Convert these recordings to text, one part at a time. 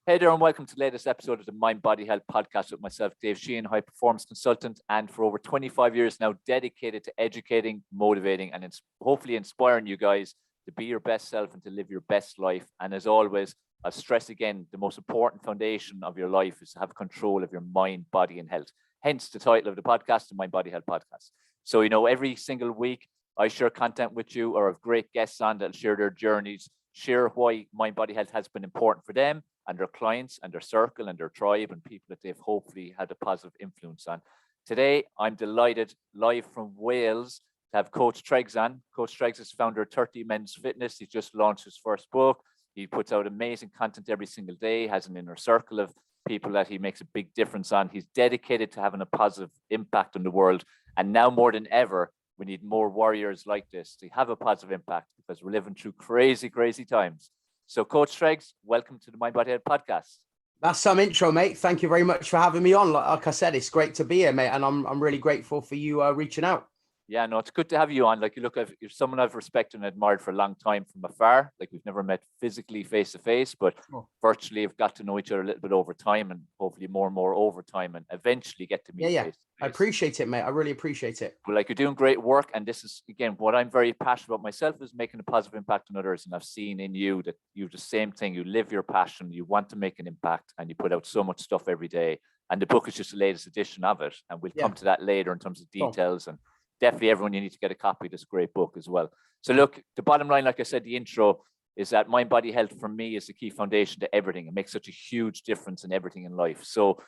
Hey there, and welcome to the latest episode of the Mind Body Health Podcast with myself, Dave Sheahan, high performance consultant, and for over 25 years now dedicated to educating, motivating, and hopefully inspiring you guys to be your best self and to live your best life. And as always, I'll stress again, the most important foundation of your life is to have control of your mind, body, and health. Hence the title of the podcast, the Mind Body Health Podcast. So, every single week I share content with you or have great guests on that'll share their journeys, share why Mind Body Health has been important for them and their clients and their circle and their tribe and people that they've hopefully had a positive influence on. Today, I'm delighted, live from Wales, to have Coach Tregs on. Coach Tregs is founder of 30 Men's Fitness. He's just launched his first book. He puts out amazing content every single day, has an inner circle of people that he makes a big difference on. He's dedicated to having a positive impact on the world. And now more than ever, we need more warriors like this to have a positive impact because we're living through crazy, crazy times. So, Coach Tregs, welcome to the Mind Body Health Podcast. That's some intro, mate. Thank you very much for having me on. Like I said, it's great to be here, mate, and I'm really grateful for you reaching out. Yeah, no, it's good to have you on. Like, you're someone I've respected and admired for a long time from afar. Like, we've never met physically face to face, but virtually have got to know each other a little bit over time, and hopefully more and more over time, and eventually get to meet. Yeah. I appreciate it, mate. I really appreciate it. Well, like, you're doing great work, and this is again what I'm very passionate about myself is making a positive impact on others. And I've seen in you that you do the same thing. You live your passion. You want to make an impact, and you put out so much stuff every day. And the book is just the latest edition of it, and we'll come to that later in terms of details and. Definitely everyone, you need to get a copy of this great book as well. So look, the bottom line, like I said, the intro is that mind, body, health for me is the key foundation to everything. It makes such a huge difference in everything in life. So I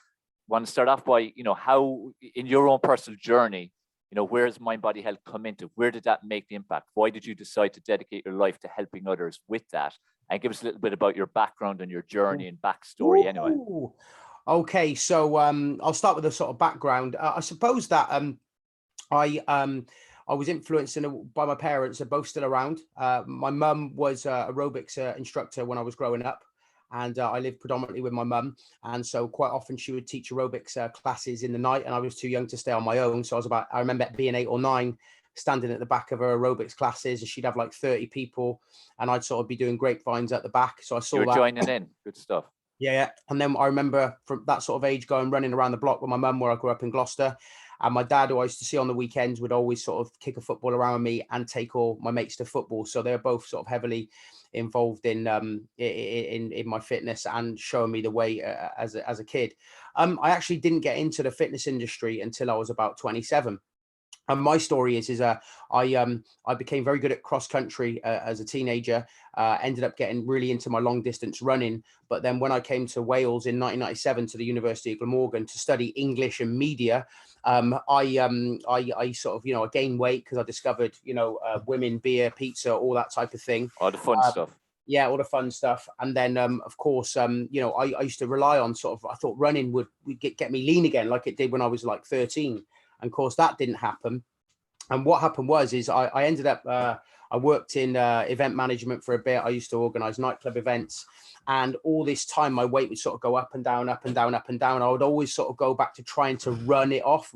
want to start off by, how in your own personal journey, where does mind, body, health come into? Where did that make the impact? Why did you decide to dedicate your life to helping others with that? And give us a little bit about your background and your journey and backstory anyway. Okay, so I'll start with a sort of background. I suppose that I was influenced by my parents. They're both still around. My mum was an aerobics instructor when I was growing up, and I lived predominantly with my mum. And so quite often she would teach aerobics classes in the night, and I was too young to stay on my own. So I remember being 8 or 9, standing at the back of her aerobics classes, and she'd have like 30 people, and I'd sort of be doing grapevines at the back. So I saw you were joining in. Good stuff. Yeah. And then I remember from that sort of age going running around the block with my mum, where I grew up in Gloucester. And my dad, who I used to see on the weekends, would always sort of kick a football around with me and take all my mates to football. So they're both sort of heavily involved in my fitness and showing me the way as a kid. I actually didn't get into the fitness industry until I was about 27. And my story is I became very good at cross country as a teenager, ended up getting really into my long distance running. But then when I came to Wales in 1997 to the University of Glamorgan to study English and media, I sort of, I gained weight because I discovered, women, beer, pizza, all that type of thing. All the fun stuff. Yeah, all the fun stuff. And then, of course, I used to rely on I thought running would get me lean again, like it did when I was like 13. And of course, that didn't happen. And what happened is I ended up, I worked in event management for a bit. I used to organize nightclub events. And all this time, my weight would sort of go up and down, up and down, up and down. I would always sort of go back to trying to run it off.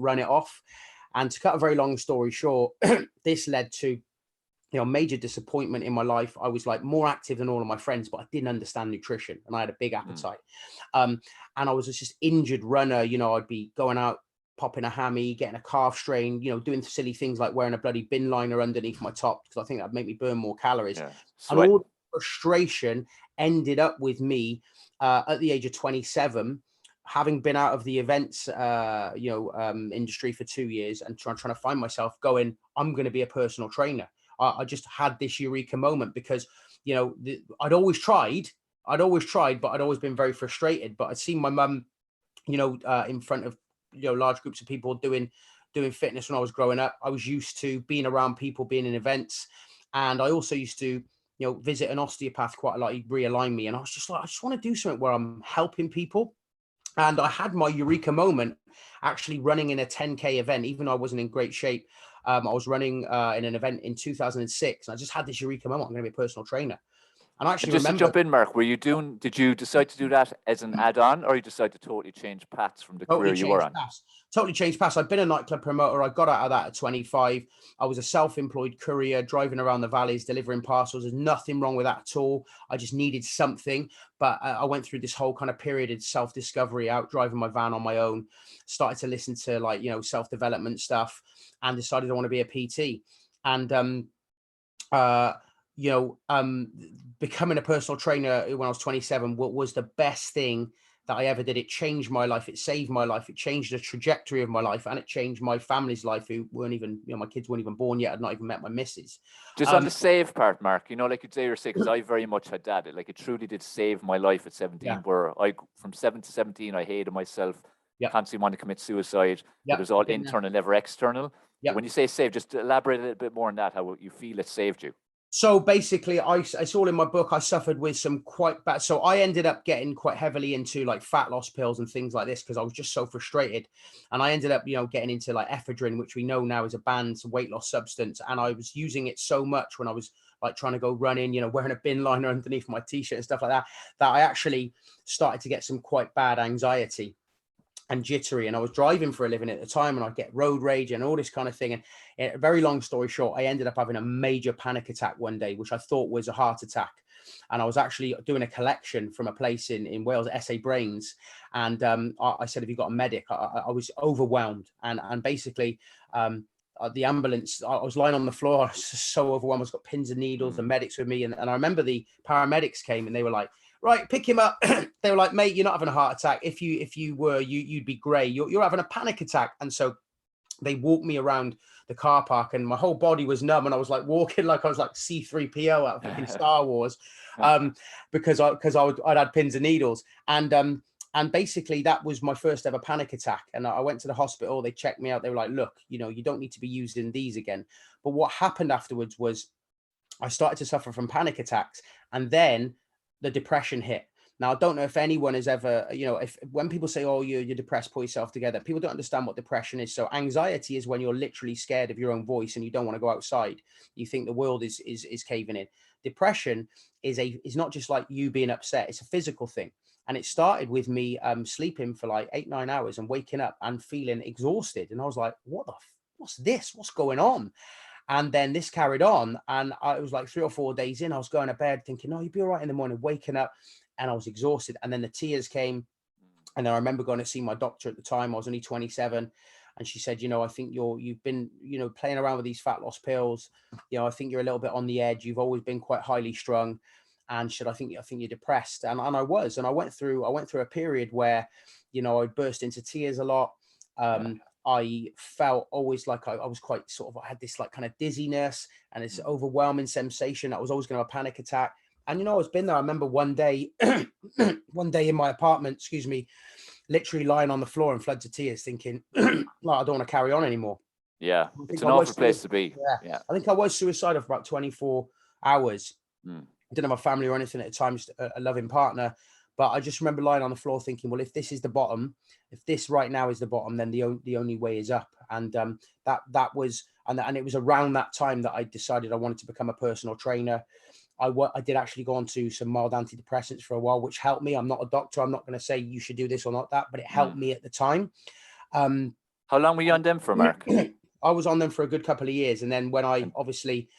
And to cut a very long story short, this led to, major disappointment in my life. I was like more active than all of my friends, but I didn't understand nutrition and I had a big appetite. And I was just injured runner. I'd be going out, popping a hammy, getting a calf strain, doing silly things like wearing a bloody bin liner underneath my top because I think that'd make me burn more calories. Yeah. And all the frustration ended up with me at the age of 27, having been out of the events, industry for 2 years and trying to find myself going, I'm going to be a personal trainer. I just had this eureka moment because, I'd always tried, but I'd always been very frustrated. But I'd seen my mum, in front of, large groups of people doing fitness when I was growing up. I was used to being around people, being in events. And I also used to, visit an osteopath quite a lot. He'd realign me. And I was just like, I just want to do something where I'm helping people. And I had my eureka moment actually running in a 10K event, even though I wasn't in great shape. I was running in an event in 2006. And I just had this eureka moment. I'm going to be a personal trainer. And I actually Just remember to jump in, Mark, did you decide to do that as an add-on, or you decided to totally change paths from the career you were on? Totally changed paths. I've been a nightclub promoter. I got out of that at 25. I was a self-employed courier driving around the valleys, delivering parcels. There's nothing wrong with that at all. I just needed something. But I went through this whole kind of period of self-discovery, out driving my van on my own, started to listen to like, self-development stuff, and decided I want to be a PT. And, becoming a personal trainer when I was 27 was the best thing that I ever did. It changed my life. It saved my life. It changed the trajectory of my life, and it changed my family's life, who weren't even, my kids weren't even born yet. I'd not even met my missus. Just on the save part, Mark, like you'd say, because I very much had that. It truly did save my life at 17, where from 7 to 17, I hated myself, constantly wanted to commit suicide. It was all internal, never external. When you say save, just elaborate a little bit more on that, how you feel it saved you. So basically, it's all in my book. I suffered with some quite bad. So I ended up getting quite heavily into like fat loss pills and things like this because I was just so frustrated. And I ended up, getting into like ephedrine, which we know now is a banned weight loss substance. And I was using it so much when I was like trying to go running, wearing a bin liner underneath my t-shirt and stuff like that, that I actually started to get some quite bad anxiety and jittery. And I was driving for a living at the time, and I'd get road rage and all this kind of thing. And a very long story short, I ended up having a major panic attack one day, which I thought was a heart attack. And I was actually doing a collection from a place in Wales, SA Brains. And I said, have you got a medic? I was overwhelmed. And basically, the ambulance, I was lying on the floor. I was so overwhelmed. I was got pins and needles, the medics with me. And I remember the paramedics came and they were like, right, pick him up. They were like, mate, you're not having a heart attack. If you were, you'd be grey. You're having a panic attack. And so they walked me around the car park, and my whole body was numb, and I was like walking like I was like C-3PO out of fucking Star Wars, because I'd had pins and needles. And basically that was my first ever panic attack. And I went to the hospital. They checked me out. They were like, look, you don't need to be using these again. But what happened afterwards was I started to suffer from panic attacks, and then the depression hit. Now, I don't know if anyone has ever, when people say, oh, you're depressed, pull yourself together, people don't understand what depression is. So anxiety is when you're literally scared of your own voice and you don't want to go outside. You think the world is caving in. Depression is not just like you being upset. It's a physical thing. And it started with me sleeping for like 8-9 hours and waking up and feeling exhausted. And I was like, what's this? What's going on? And then this carried on, and it was like 3 or 4 days in, I was going to bed thinking, no, you'll be all right in the morning, waking up, and I was exhausted. And then the tears came. And then I remember going to see my doctor at the time. I was only 27. And she said, I think you've been, playing around with these fat loss pills. I think you're a little bit on the edge. You've always been quite highly strung. And I think you're depressed. And I was. And I went through a period where, I burst into tears a lot. I felt always like I was quite I had this like kind of dizziness and this overwhelming sensation. I was always going to have a panic attack. And, I was been there. I remember one day in my apartment, literally lying on the floor in floods of tears thinking, like, I don't want to carry on anymore. Yeah. It's an awful place to be. Yeah. I think I was suicidal for about 24 hours. I didn't have a family or anything at the time, just a loving partner. But I just remember lying on the floor thinking, well, if this is the bottom, if this right now is the bottom, then the only way is up. And that was, and it was around that time that I decided I wanted to become a personal trainer. I did actually go on to some mild antidepressants for a while, which helped me. I'm not a doctor. I'm not going to say you should do this or not that, but it helped me at the time. How long were you on them for, Mark? I was on them for a good couple of years. And then when I obviously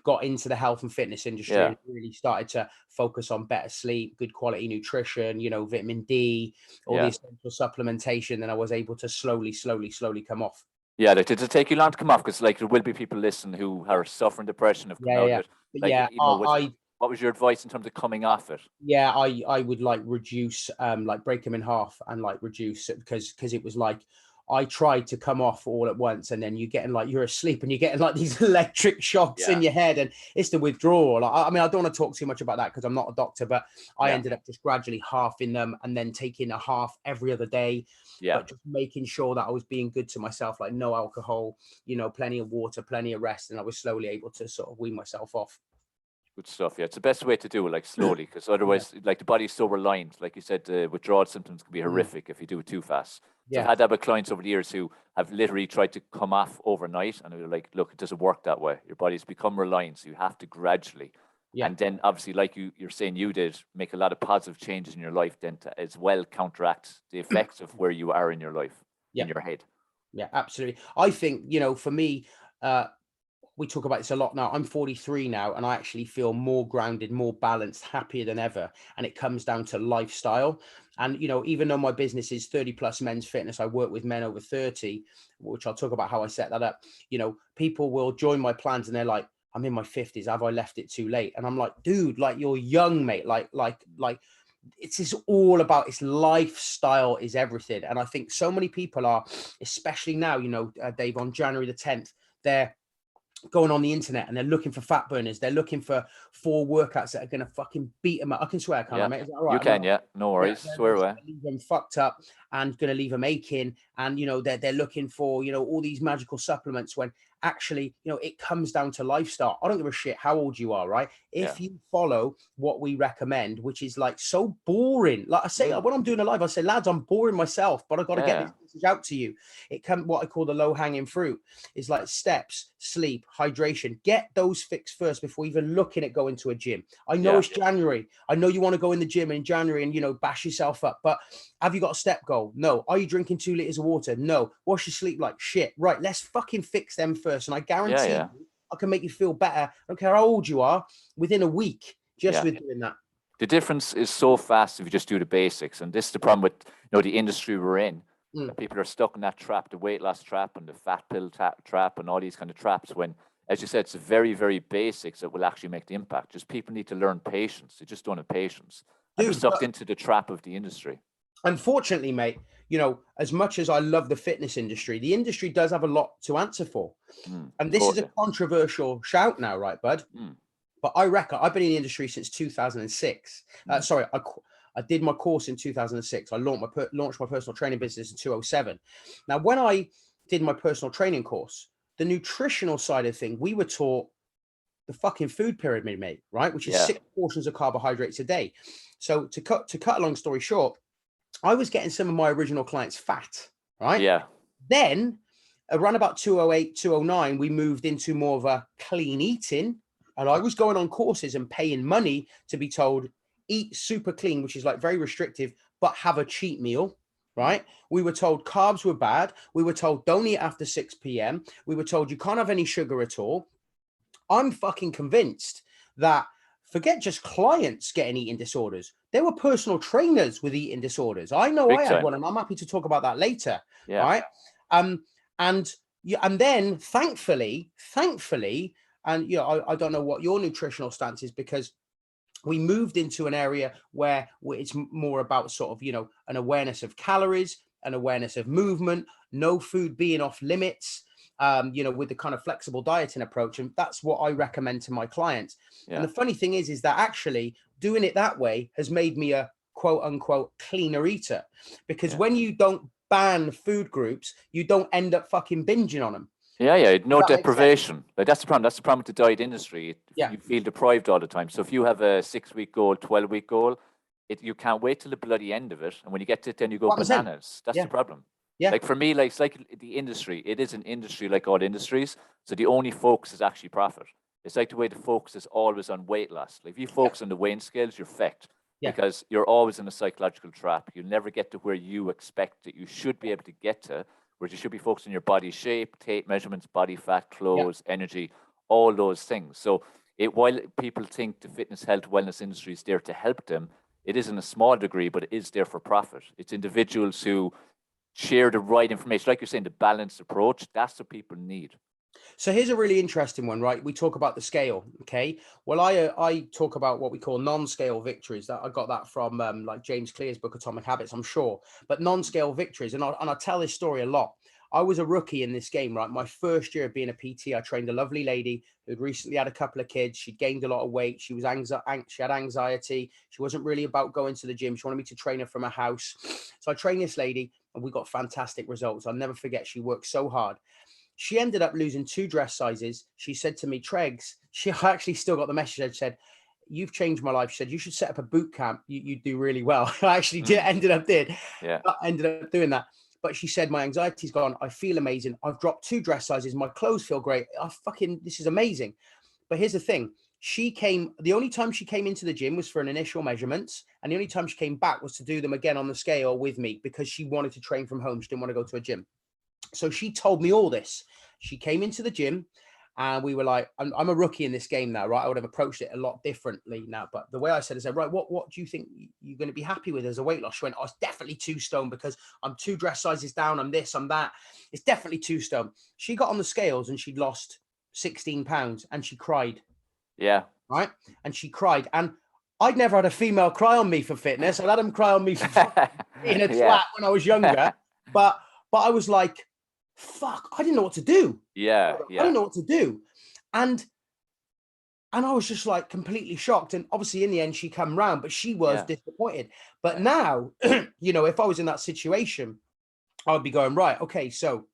got into the health and fitness industry and really started to focus on better sleep, good quality nutrition, vitamin D, all the essential supplementation, then I was able to slowly come off. Yeah, did it take you long to come off? Because there will be people listening who are suffering depression, have come out of it. What was your advice in terms of coming off it? Yeah, I would reduce, break them in half and reduce it, because it was like, I tried to come off all at once, and then you're getting you're asleep and you're getting these electric shocks in your head, and it's the withdrawal. I mean, I don't want to talk too much about that because I'm not a doctor, but I ended up just gradually halving them and then taking a half every other day. But just making sure that I was being good to myself, like no alcohol, plenty of water, plenty of rest, and I was slowly able to sort of wean myself off. Good stuff. Yeah, it's the best way to do it, slowly, because otherwise, the body's so reliant. Like you said, the withdrawal symptoms can be horrific if you do it too fast. So I've had that with clients over the years who have literally tried to come off overnight, and they're like, look, it doesn't work that way. Your body's become reliant, so you have to gradually Yeah. And then obviously, like you're saying you did, make a lot of positive changes in your life then to as well counteract the effects of where you are in your life, in your head. Yeah, absolutely. I think, you know, for me, we talk about this a lot now. I'm 43 now, and I actually feel more grounded, more balanced, happier than ever. And it comes down to lifestyle. And, you know, even though my business is 30 plus men's fitness, I work with men over 30, which I'll talk about how I set that up. You know, people will join my plans and they're like, I'm in my 50s. Have I left it too late? And I'm like, dude, like, you're young, mate. Like, it's all about, it's lifestyle is everything. And I think so many people are, especially now, you know, Dave, on January the 10th, they're going on the internet and they're looking for fat burners. They're looking for 4 workouts that are going to fucking beat them up. I can swear, can't I, mate? Is that all right? You can, yeah. No worries. Yeah, Swear away. leave them fucked up and going to leave them aching. And, you know, they're looking for, you know, all these magical supplements when actually, you know, it comes down to lifestyle. I don't give a shit how old you are, right? If you follow what we recommend, which is like so boring. Like I say, when I'm doing a live, I say, lads, I'm boring myself, but I've got to get this message out to you. It can, what I call the low hanging fruit is like steps, sleep, hydration. Get those fixed first before even looking at going to a gym. I know it's January. I know you want to go in the gym in January and, you know, bash yourself up, but have you got a step goal? No. Are you drinking 2 liters of water? No. What's your sleep like? Shit. Right. Let's fucking fix them first. And I guarantee you, I can make you feel better. I don't care how old you are, within a week, just with doing that. The difference is so fast if you just do the basics. And this is the problem with, you know, the industry we're in. People are stuck in that trap, the weight loss trap and the fat pill trap and all these kind of traps when, as you said, it's the very, very basics that will actually make the impact. Just people need to learn patience. They just don't have patience. And they're sucked into the trap of the industry. Unfortunately, mate, you know, as much as I love the fitness industry, the industry does have a lot to answer for. And this is a controversial shout now, right, bud? But I reckon I've been in the industry since 2006. Sorry, I did my course in 2006. I launched my personal training business in 2007. Now, when I did my personal training course, the nutritional side of thing, we were taught the fucking food pyramid, mate, right? Which is 6 portions of carbohydrates a day. So to cut a long story short, I was getting some of my original clients fat, right? Yeah. Then around about 208, 209, we moved into more of a clean eating. And I was going on courses and paying money to be told, eat super clean, which is like very restrictive, but have a cheat meal, right? We were told carbs were bad. We were told don't eat after 6 p.m. We were told you can't have any sugar at all. I'm fucking convinced that forget just clients getting eating disorders. There were personal trainers with eating disorders. I know I had one, and I'm happy to talk about that later. Yeah. Right. And then thankfully, and you know, I don't know what your nutritional stance is because we moved into an area where it's more about sort of, you know, an awareness of calories, an awareness of movement, no food being off limits. You know, with the kind of flexible dieting approach. And that's what I recommend to my clients. Yeah. And the funny thing is that actually doing it that way has made me a quote unquote cleaner eater, because when you don't ban food groups, you don't end up fucking binging on them. Yeah. No deprivation. Like that's the problem. That's the problem with the diet industry. You feel deprived all the time. So if you have a 6-week goal, 12-week goal, you can't wait till the bloody end of it. And when you get to it, then you go bananas. That's the problem. Yeah. Like for me, like it's like the industry. It is an industry like all industries. So the only focus is actually profit. It's like the way the focus is always on weight loss. Like if you focus on the weighing scales, you're fecked because you're always in a psychological trap. You'll never get to where you expect that you should be able to get to, where you should be focused on your body shape, tape measurements, body fat, clothes, energy, all those things. So while people think the fitness, health, wellness industry is there to help them, it is in a small degree, but it is there for profit. It's individuals who share the right information. Like you're saying, the balanced approach, that's what people need. So here's a really interesting one, right? We talk about the scale, okay? Well, I talk about what we call non-scale victories. That I got that from like James Clear's book, Atomic Habits, I'm sure. But non-scale victories, and I tell this story a lot. I was a rookie in this game, right? My first year of being a PT, I trained a lovely lady who'd recently had a couple of kids. She'd gained a lot of weight. She was she had anxiety. She wasn't really about going to the gym. She wanted me to train her from her house. So I trained this lady and we got fantastic results. I'll never forget. She worked so hard. She ended up losing 2 dress sizes. She said to me, Tregs, I actually still got the message. She said, you've changed my life. She said, you should set up a boot camp. You'd do really well. I actually ended up doing that. But she said, my anxiety's gone. I feel amazing. I've dropped 2 dress sizes. My clothes feel great. This is amazing. But here's the thing. The only time she came into the gym was for an initial measurements. And the only time she came back was to do them again on the scale with me because she wanted to train from home. She didn't want to go to a gym. So she told me all this. She came into the gym and we were like, I'm a rookie in this game now, right? I would have approached it a lot differently now. But the way I said is, right, what do you think you're going to be happy with as a weight loss? She went, oh, it's definitely 2 stone because I'm 2 dress sizes down. I'm this, I'm that. It's definitely 2 stone. She got on the scales and she'd lost 16 pounds and she cried. Yeah. Right. And she cried. And I'd never had a female cry on me for fitness. I'd had them cry on me for being a twat when I was younger. But I was like, fuck, I didn't know what to do. Yeah. I didn't know what to do. And I was just like completely shocked. And obviously in the end, she come round, but she was disappointed. But now, you know, if I was in that situation, I'd be going, right, okay, so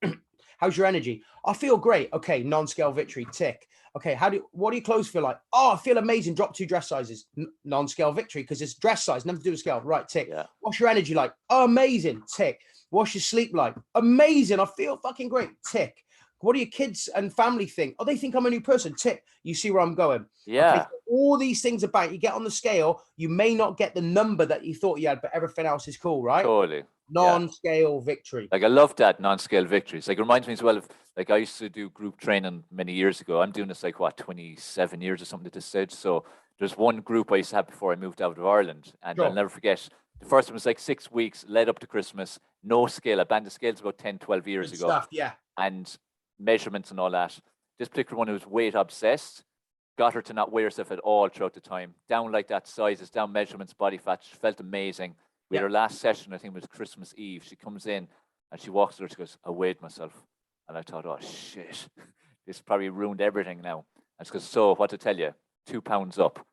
how's your energy? I feel great. Okay, non-scale victory, tick. Okay, what do your clothes feel like? Oh, I feel amazing. Drop 2 dress sizes. Non-scale victory because it's dress size, nothing to do with scale. Right, tick. Yeah. What's your energy like? Oh, amazing. Tick. What's your sleep like? Amazing. I feel fucking great. Tick. What do your kids and family think? Oh, they think I'm a new person. Tick. You see where I'm going? Yeah. Okay, so all these things about you get on the scale, you may not get the number that you thought you had, but everything else is cool, right? Totally. Non-scale victory. Like I love that non-scale victories. Like it reminds me as well of like I used to do group training many years ago. I'm doing this like 27 years or something at this stage. So there's one group I used to have before I moved out of Ireland, and I'll never forget. The first one was like 6 weeks led up to Christmas, no scale. I banned the scales about 10, 12 years ago. Stuff, yeah. And measurements and all that. This particular one who was weight obsessed, got her to not weigh herself at all throughout the time. Down like that, sizes, down measurements, body fat. She felt amazing. We had her last session, I think it was Christmas Eve. She comes in and she walks through, she goes, I weighed myself. And I thought, oh shit, this probably ruined everything now. And she goes, so what to tell you? 2 pounds up.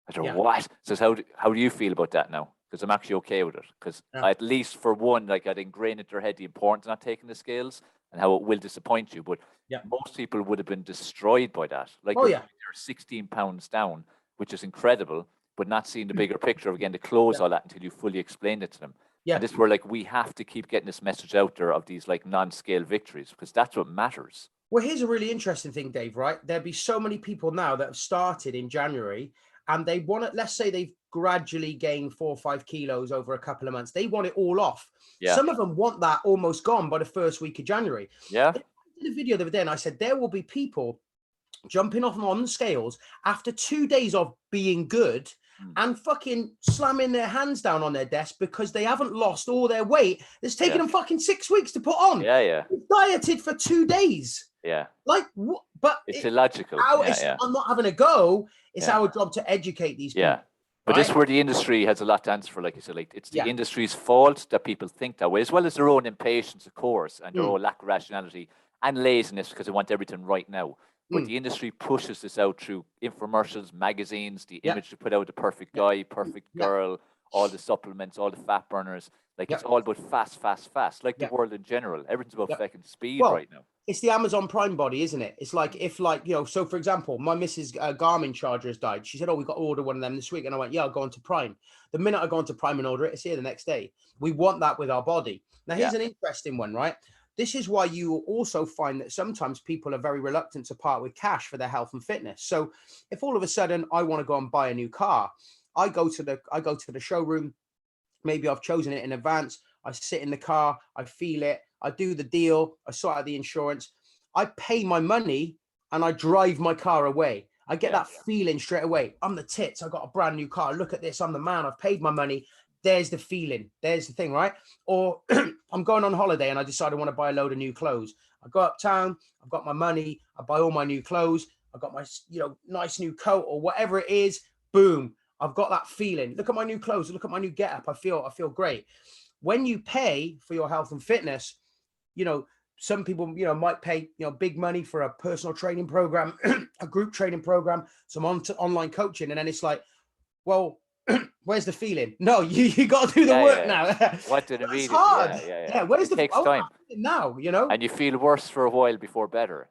I thought, what? Says, how do you feel about that now? Because I'm actually okay with it. Because at least for one, like I'd ingrained into her head the importance of not taking the scales and how it will disappoint you. But most people would have been destroyed by that. Like you're 16 pounds down, which is incredible, but not seeing the bigger picture of, again, to close all that until you fully explained it to them. Yeah. And this is where like we have to keep getting this message out there of these like non-scale victories, because that's what matters. Well, here's a really interesting thing, Dave, right? There'd be so many people now that have started in January and they want it, let's say they've gradually gained 4 or 5 kilos over a couple of months. They want it all off. Yeah. Some of them want that almost gone by the first week of January. Yeah. I did a video the other day and I said, there will be people jumping off on the scales after 2 days of being good and fucking slamming their hands down on their desk because they haven't lost all their weight. It's taken them fucking 6 weeks to put on. Yeah, yeah. They've dieted for 2 days. Yeah. Like, what? But it's illogical. I'm not having a go. It's our job to educate these people. Yeah. But this is where the industry has a lot to answer for, like you said. Like it's the industry's fault that people think that way, as well as their own impatience, of course, and their own lack of rationality and laziness because they want everything right now. But the industry pushes this out through infomercials, magazines, the image to put out the perfect guy, perfect girl, all the supplements, all the fat burners. Like it's all about fast, fast, fast. Like the world in general, everything's about fucking speed right now. It's the Amazon Prime body, isn't it? It's like if, like, you know, so for example, my Mrs. Garmin charger has died. She said, "Oh, we got to order one of them this week," and I went, "Yeah, I'll go onto Prime." The minute I go onto Prime and order it, it's here the next day. We want that with our body. Now, here's an interesting one, right? This is why you will also find that sometimes people are very reluctant to part with cash for their health and fitness. So if all of a sudden I want to go and buy a new car, I go to the showroom. Maybe I've chosen it in advance. I sit in the car, I feel it, I do the deal, I sort out the insurance. I pay my money and I drive my car away. I get that feeling straight away. I'm the tits. I got a brand new car. Look at this. I'm the man. I've paid my money. There's the feeling. There's the thing, right? Or I'm going on holiday and I decide I want to buy a load of new clothes. I go uptown. I've got my money. I buy all my new clothes. I've got my, you know, nice new coat or whatever it is. Boom. I've got that feeling. Look at my new clothes. Look at my new getup. I feel great. When you pay for your health and fitness, you know, some people, you know, might pay, you know, big money for a personal training program, a group training program, some online coaching. And then it's like, well, where's the feeling? No, you got to do the work now. What did it mean? It's hard. Where's it takes time now, you know? And you feel worse for a while before better.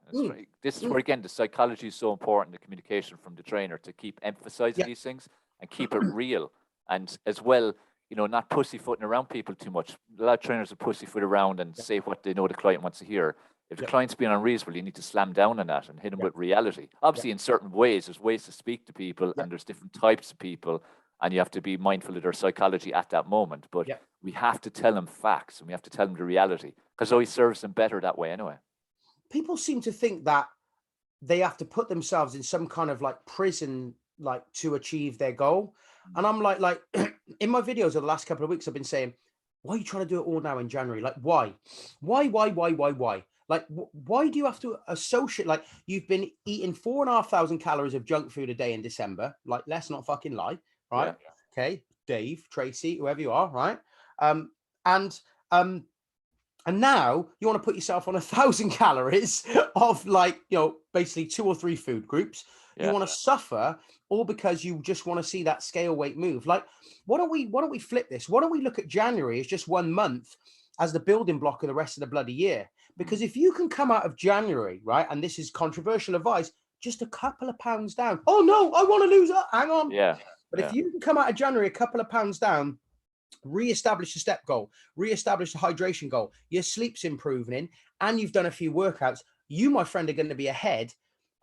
This is where, again, the psychology is so important, the communication from the trainer to keep emphasizing these things and keep it real. And as well, you know, not pussyfooting around people too much. A lot of trainers will pussyfoot around and say what they know the client wants to hear. If the client's being unreasonable, you need to slam down on that and hit them with reality. Obviously, in certain ways, there's ways to speak to people and there's different types of people, and you have to be mindful of their psychology at that moment. But we have to tell them facts and we have to tell them the reality, because it always serves them better that way anyway. People seem to think that they have to put themselves in some kind of like prison, like to achieve their goal. And I'm like in my videos of the last couple of weeks, I've been saying, why are you trying to do it all now in January? Like, why? Like, why do you have to associate? Like, you've been eating 4,500 calories of junk food a day in December. Like, let's not fucking lie, right? Yeah. Okay, Dave, Tracy, whoever you are, right? And now you want to put yourself on 1,000 calories of like, you know, basically 2 or 3 food groups. You want to suffer, all because you just want to see that scale weight move. Like, why don't we flip this? Why don't we look at January as just 1 month as the building block of the rest of the bloody year? Because if you can come out of January, right, and this is controversial advice, just a couple of pounds down. Oh no, I want to lose that. Hang on. Yeah. But if you can come out of January a couple of pounds down, re-establish a step goal, re-establish a hydration goal, your sleep's improving, and you've done a few workouts, you, my friend, are going to be ahead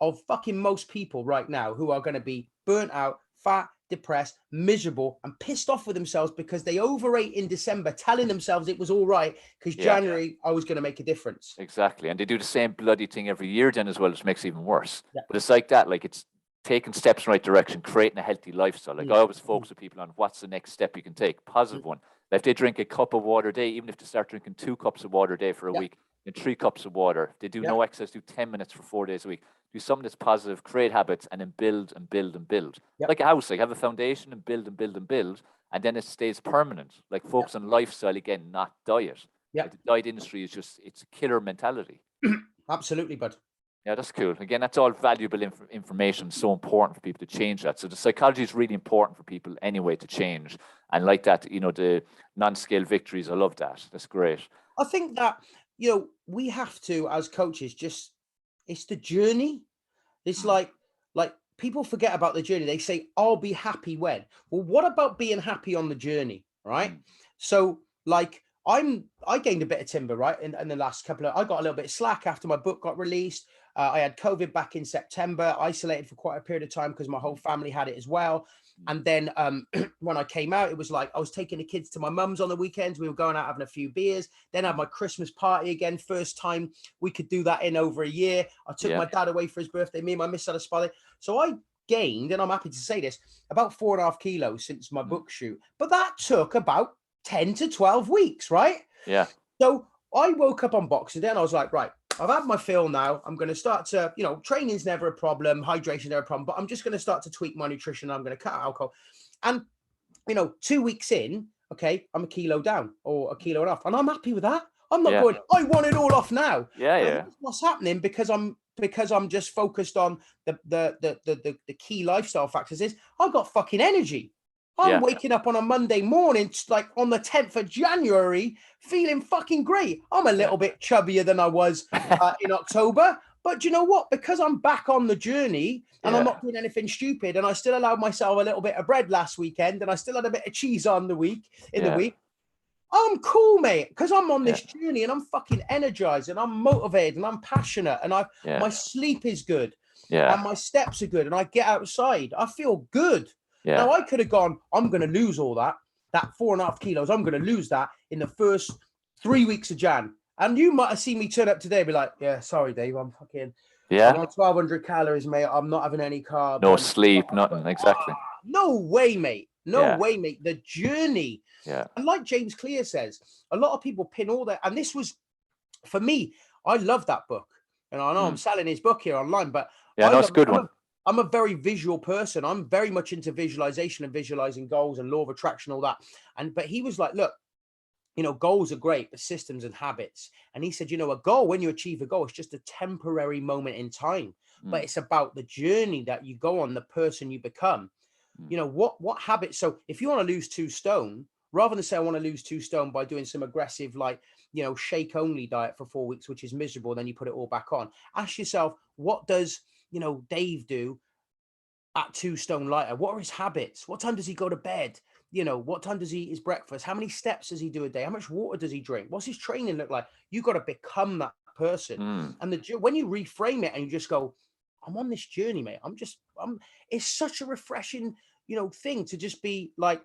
of fucking most people right now who are going to be burnt out, fat, depressed, miserable, and pissed off with themselves because they overate in December, telling themselves it was all right because January I was going to make a difference. Exactly. And they do the same bloody thing every year then as well, which makes it even worse. But it's like that, like it's taking steps in the right direction, creating a healthy lifestyle. Like I always focus with people on what's the next step you can take, positive one. Like if they drink a cup of water a day, even if they start drinking 2 cups of water a day for a week, and 3 cups of water, if they do no exercise, do 10 minutes for 4 days a week, do something that's positive, create habits, and then build and build and build. Like a house, like have a foundation and build and build and build, and then it stays permanent. Like focus on lifestyle again, not diet. Like the diet industry is just, it's a killer mentality. Absolutely, bud. Yeah, that's cool. Again, that's all valuable information. So important for people to change that. So the psychology is really important for people anyway to change. And like that, you know, the non-scale victories, I love that. That's great. I think that, you know, we have to, as coaches, just, it's the journey. It's like people forget about the journey. They say, I'll be happy when. Well, what about being happy on the journey, right? So like, I gained a bit of timber, right? In the last I got a little bit of slack after my book got released. I had COVID back in September, isolated for quite a period of time because my whole family had it as well. And then when I came out, it was like I was taking the kids to my mum's on the weekends. We were going out having a few beers. Then I had my Christmas party again. First time we could do that in over a year. I took my dad away for his birthday. Me and my miss had a spa. So I gained, and I'm happy to say this, about 4.5 kilos since my book shoot. But that took about 10 to 12 weeks, right? Yeah. So I woke up on Boxing Day and I was like, right, I've had my fill now. I'm going to start to, you know, training's never a problem. Hydration's never a problem, but I'm just going to start to tweak my nutrition. I'm going to cut out alcohol. And, you know, 2 weeks in, okay, I'm a kilo down or a kilo and a half. And I'm happy with that. I'm not going, I want it all off now. Yeah. What's happening because I'm just focused on the key lifestyle factors is I've got fucking energy. I'm waking up on a Monday morning, like on the 10th of January, feeling fucking great. I'm a little bit chubbier than I was in October. But you know what? Because I'm back on the journey and I'm not doing anything stupid, and I still allowed myself a little bit of bread last weekend, and I still had a bit of cheese on the week. I'm cool, mate, because I'm on this journey and I'm fucking energized and I'm motivated and I'm passionate and my sleep is good and my steps are good and I get outside. I feel good. Yeah. Now I could have gone, I'm going to lose all that 4.5 kilos. I'm going to lose that in the first 3 weeks of Jan. And you might have seen me turn up today and be like, yeah, sorry, Dave, I'm fucking, I'm on 1,200 calories, mate. I'm not having any carbs. No sleep, nothing, exactly. No way, mate. No way, mate. The journey. Yeah. And like James Clear says, a lot of people pin all that. And this was, for me, I love that book. And I know I'm selling his book here online, but it's a good one. I'm a very visual person. I'm very much into visualization and visualizing goals and law of attraction, all that. But he was like, look, you know, goals are great, but systems and habits. And he said, you know, a goal, when you achieve a goal, it's just a temporary moment in time, but it's about the journey that you go on, the person you become. You know, what habits? So if you want to lose 2 stone, rather than say, I want to lose 2 stone by doing some aggressive, like, you know, shake only diet for 4 weeks, which is miserable. Then you put it all back on. Ask yourself, what does, you know, Dave do at 2 stone lighter? What are his habits? What time does he go to bed? You know, what time does he eat his breakfast? How many steps does he do a day? How much water does he drink? What's his training look like? You got to become that person. And when you reframe it and you just go, I'm on this journey, mate. It's such a refreshing, thing to just be like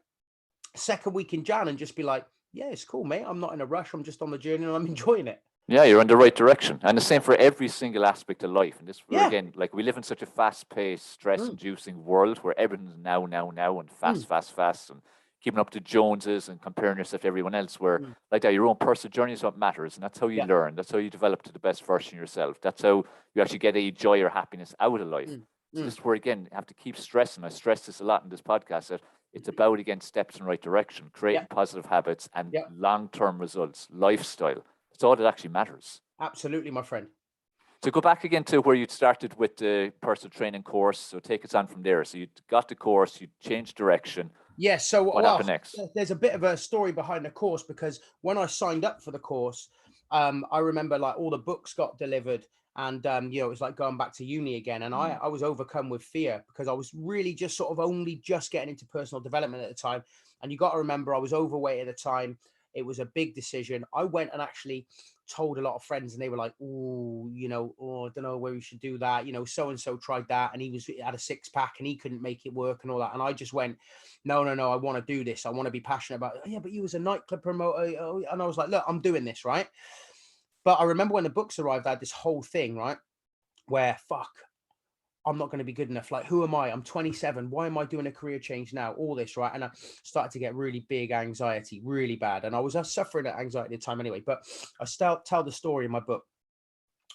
second week in Jan and just be like, yeah, it's cool, mate. I'm not in a rush. I'm just on the journey and I'm enjoying it. Yeah, you're in the right direction. And the same for every single aspect of life. And this, again, like we live in such a fast-paced, stress-inducing world where everything's now, and fast, and keeping up to Joneses and comparing yourself to everyone else, where like that, your own personal journey is what matters. And that's how you learn. That's how you develop to the best version of yourself. That's how you actually get a joy or happiness out of life. So this is where, again, you have to keep stressing. I stress this a lot in this podcast, that it's about, again, steps in the right direction, creating positive habits and long-term results, lifestyle. It's all that actually matters. Absolutely, my friend. So go back again to where you started with the personal training course. So take us on from there. So you got the course, you changed direction. Yeah. So what happened next? There's a bit of a story behind the course, because when I signed up for the course, I remember like all the books got delivered, and it was like going back to uni again. And I was overcome with fear, because I was really just sort of only just getting into personal development at the time. And you got to remember, I was overweight at the time. It was a big decision. I went and actually told a lot of friends, and they were like, oh, I don't know where we should do that. So-and-so tried that, and he had a 6-pack and he couldn't make it work and all that. And I just went, no, I want to do this. I want to be passionate about it. Oh, yeah, but you was a nightclub promoter. And I was like, look, I'm doing this, right? But I remember when the books arrived, I had this whole thing, right? Where, I'm not going to be good enough. Like, who am I? I'm 27. Why am I doing a career change now? All this, right? And I started to get really big anxiety, really bad. And I was suffering that anxiety at the time anyway. But I still tell the story in my book.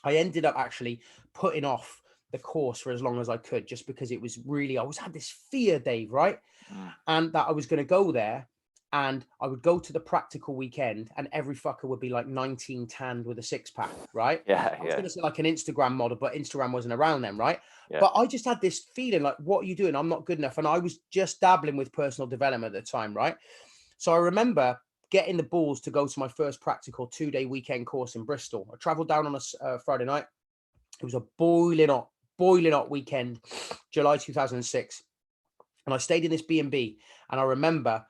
I ended up actually putting off the course for as long as I could, just because it was really, I had this fear, Dave, right? And that I was going to go there, and I would go to the practical weekend, and every fucker would be like 19 tanned with a 6-pack, right? I was going to say like an Instagram model, but Instagram wasn't around then, right? But I just had this feeling like, what are you doing? I'm not good enough. And I was just dabbling with personal development at the time, right? So I remember getting the balls to go to my first practical 2-day weekend course in Bristol. I traveled down on a Friday night. It was a boiling hot weekend, July 2006. And I stayed in this B&B, and I remember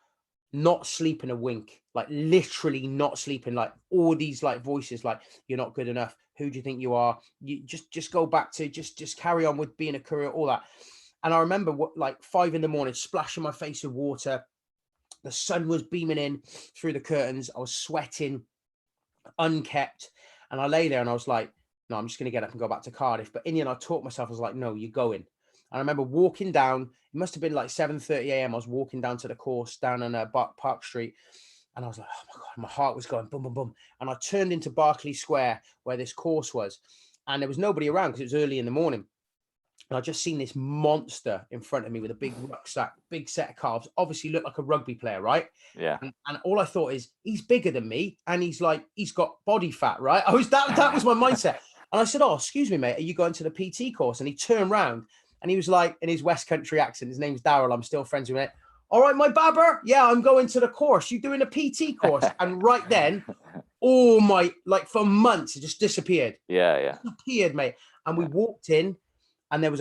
not sleeping a wink, like literally not sleeping, like all these like voices, like, you're not good enough. Who do you think you are? You just go back to just carry on with being a career, all that. And I remember like 5 a.m, splashing my face with water. The sun was beaming in through the curtains. I was sweating, unkept. And I lay there and I was like, no, I'm just going to get up and go back to Cardiff. But in the end, I taught myself, I was like, no, you're going. And I remember walking down, it must have been like 7:30 a.m. I was walking down to the course down on Park Street. And I was like, oh my God, my heart was going boom, boom, boom. And I turned into Berkeley Square where this course was. And there was nobody around because it was early in the morning. And I just seen this monster in front of me with a big rucksack, big set of calves, obviously looked like a rugby player, right? Yeah. And all I thought is, he's bigger than me. And he's got body fat, right? That was my mindset. And I said, oh, excuse me, mate, are you going to the PT course? And he turned around and he was like, in his West Country accent, his name's Daryl, I'm still friends with him. All right, my babber. Yeah, I'm going to the course. You doing a PT course? And right then, for months, it just disappeared. Yeah. Disappeared, mate. And we walked in, and there was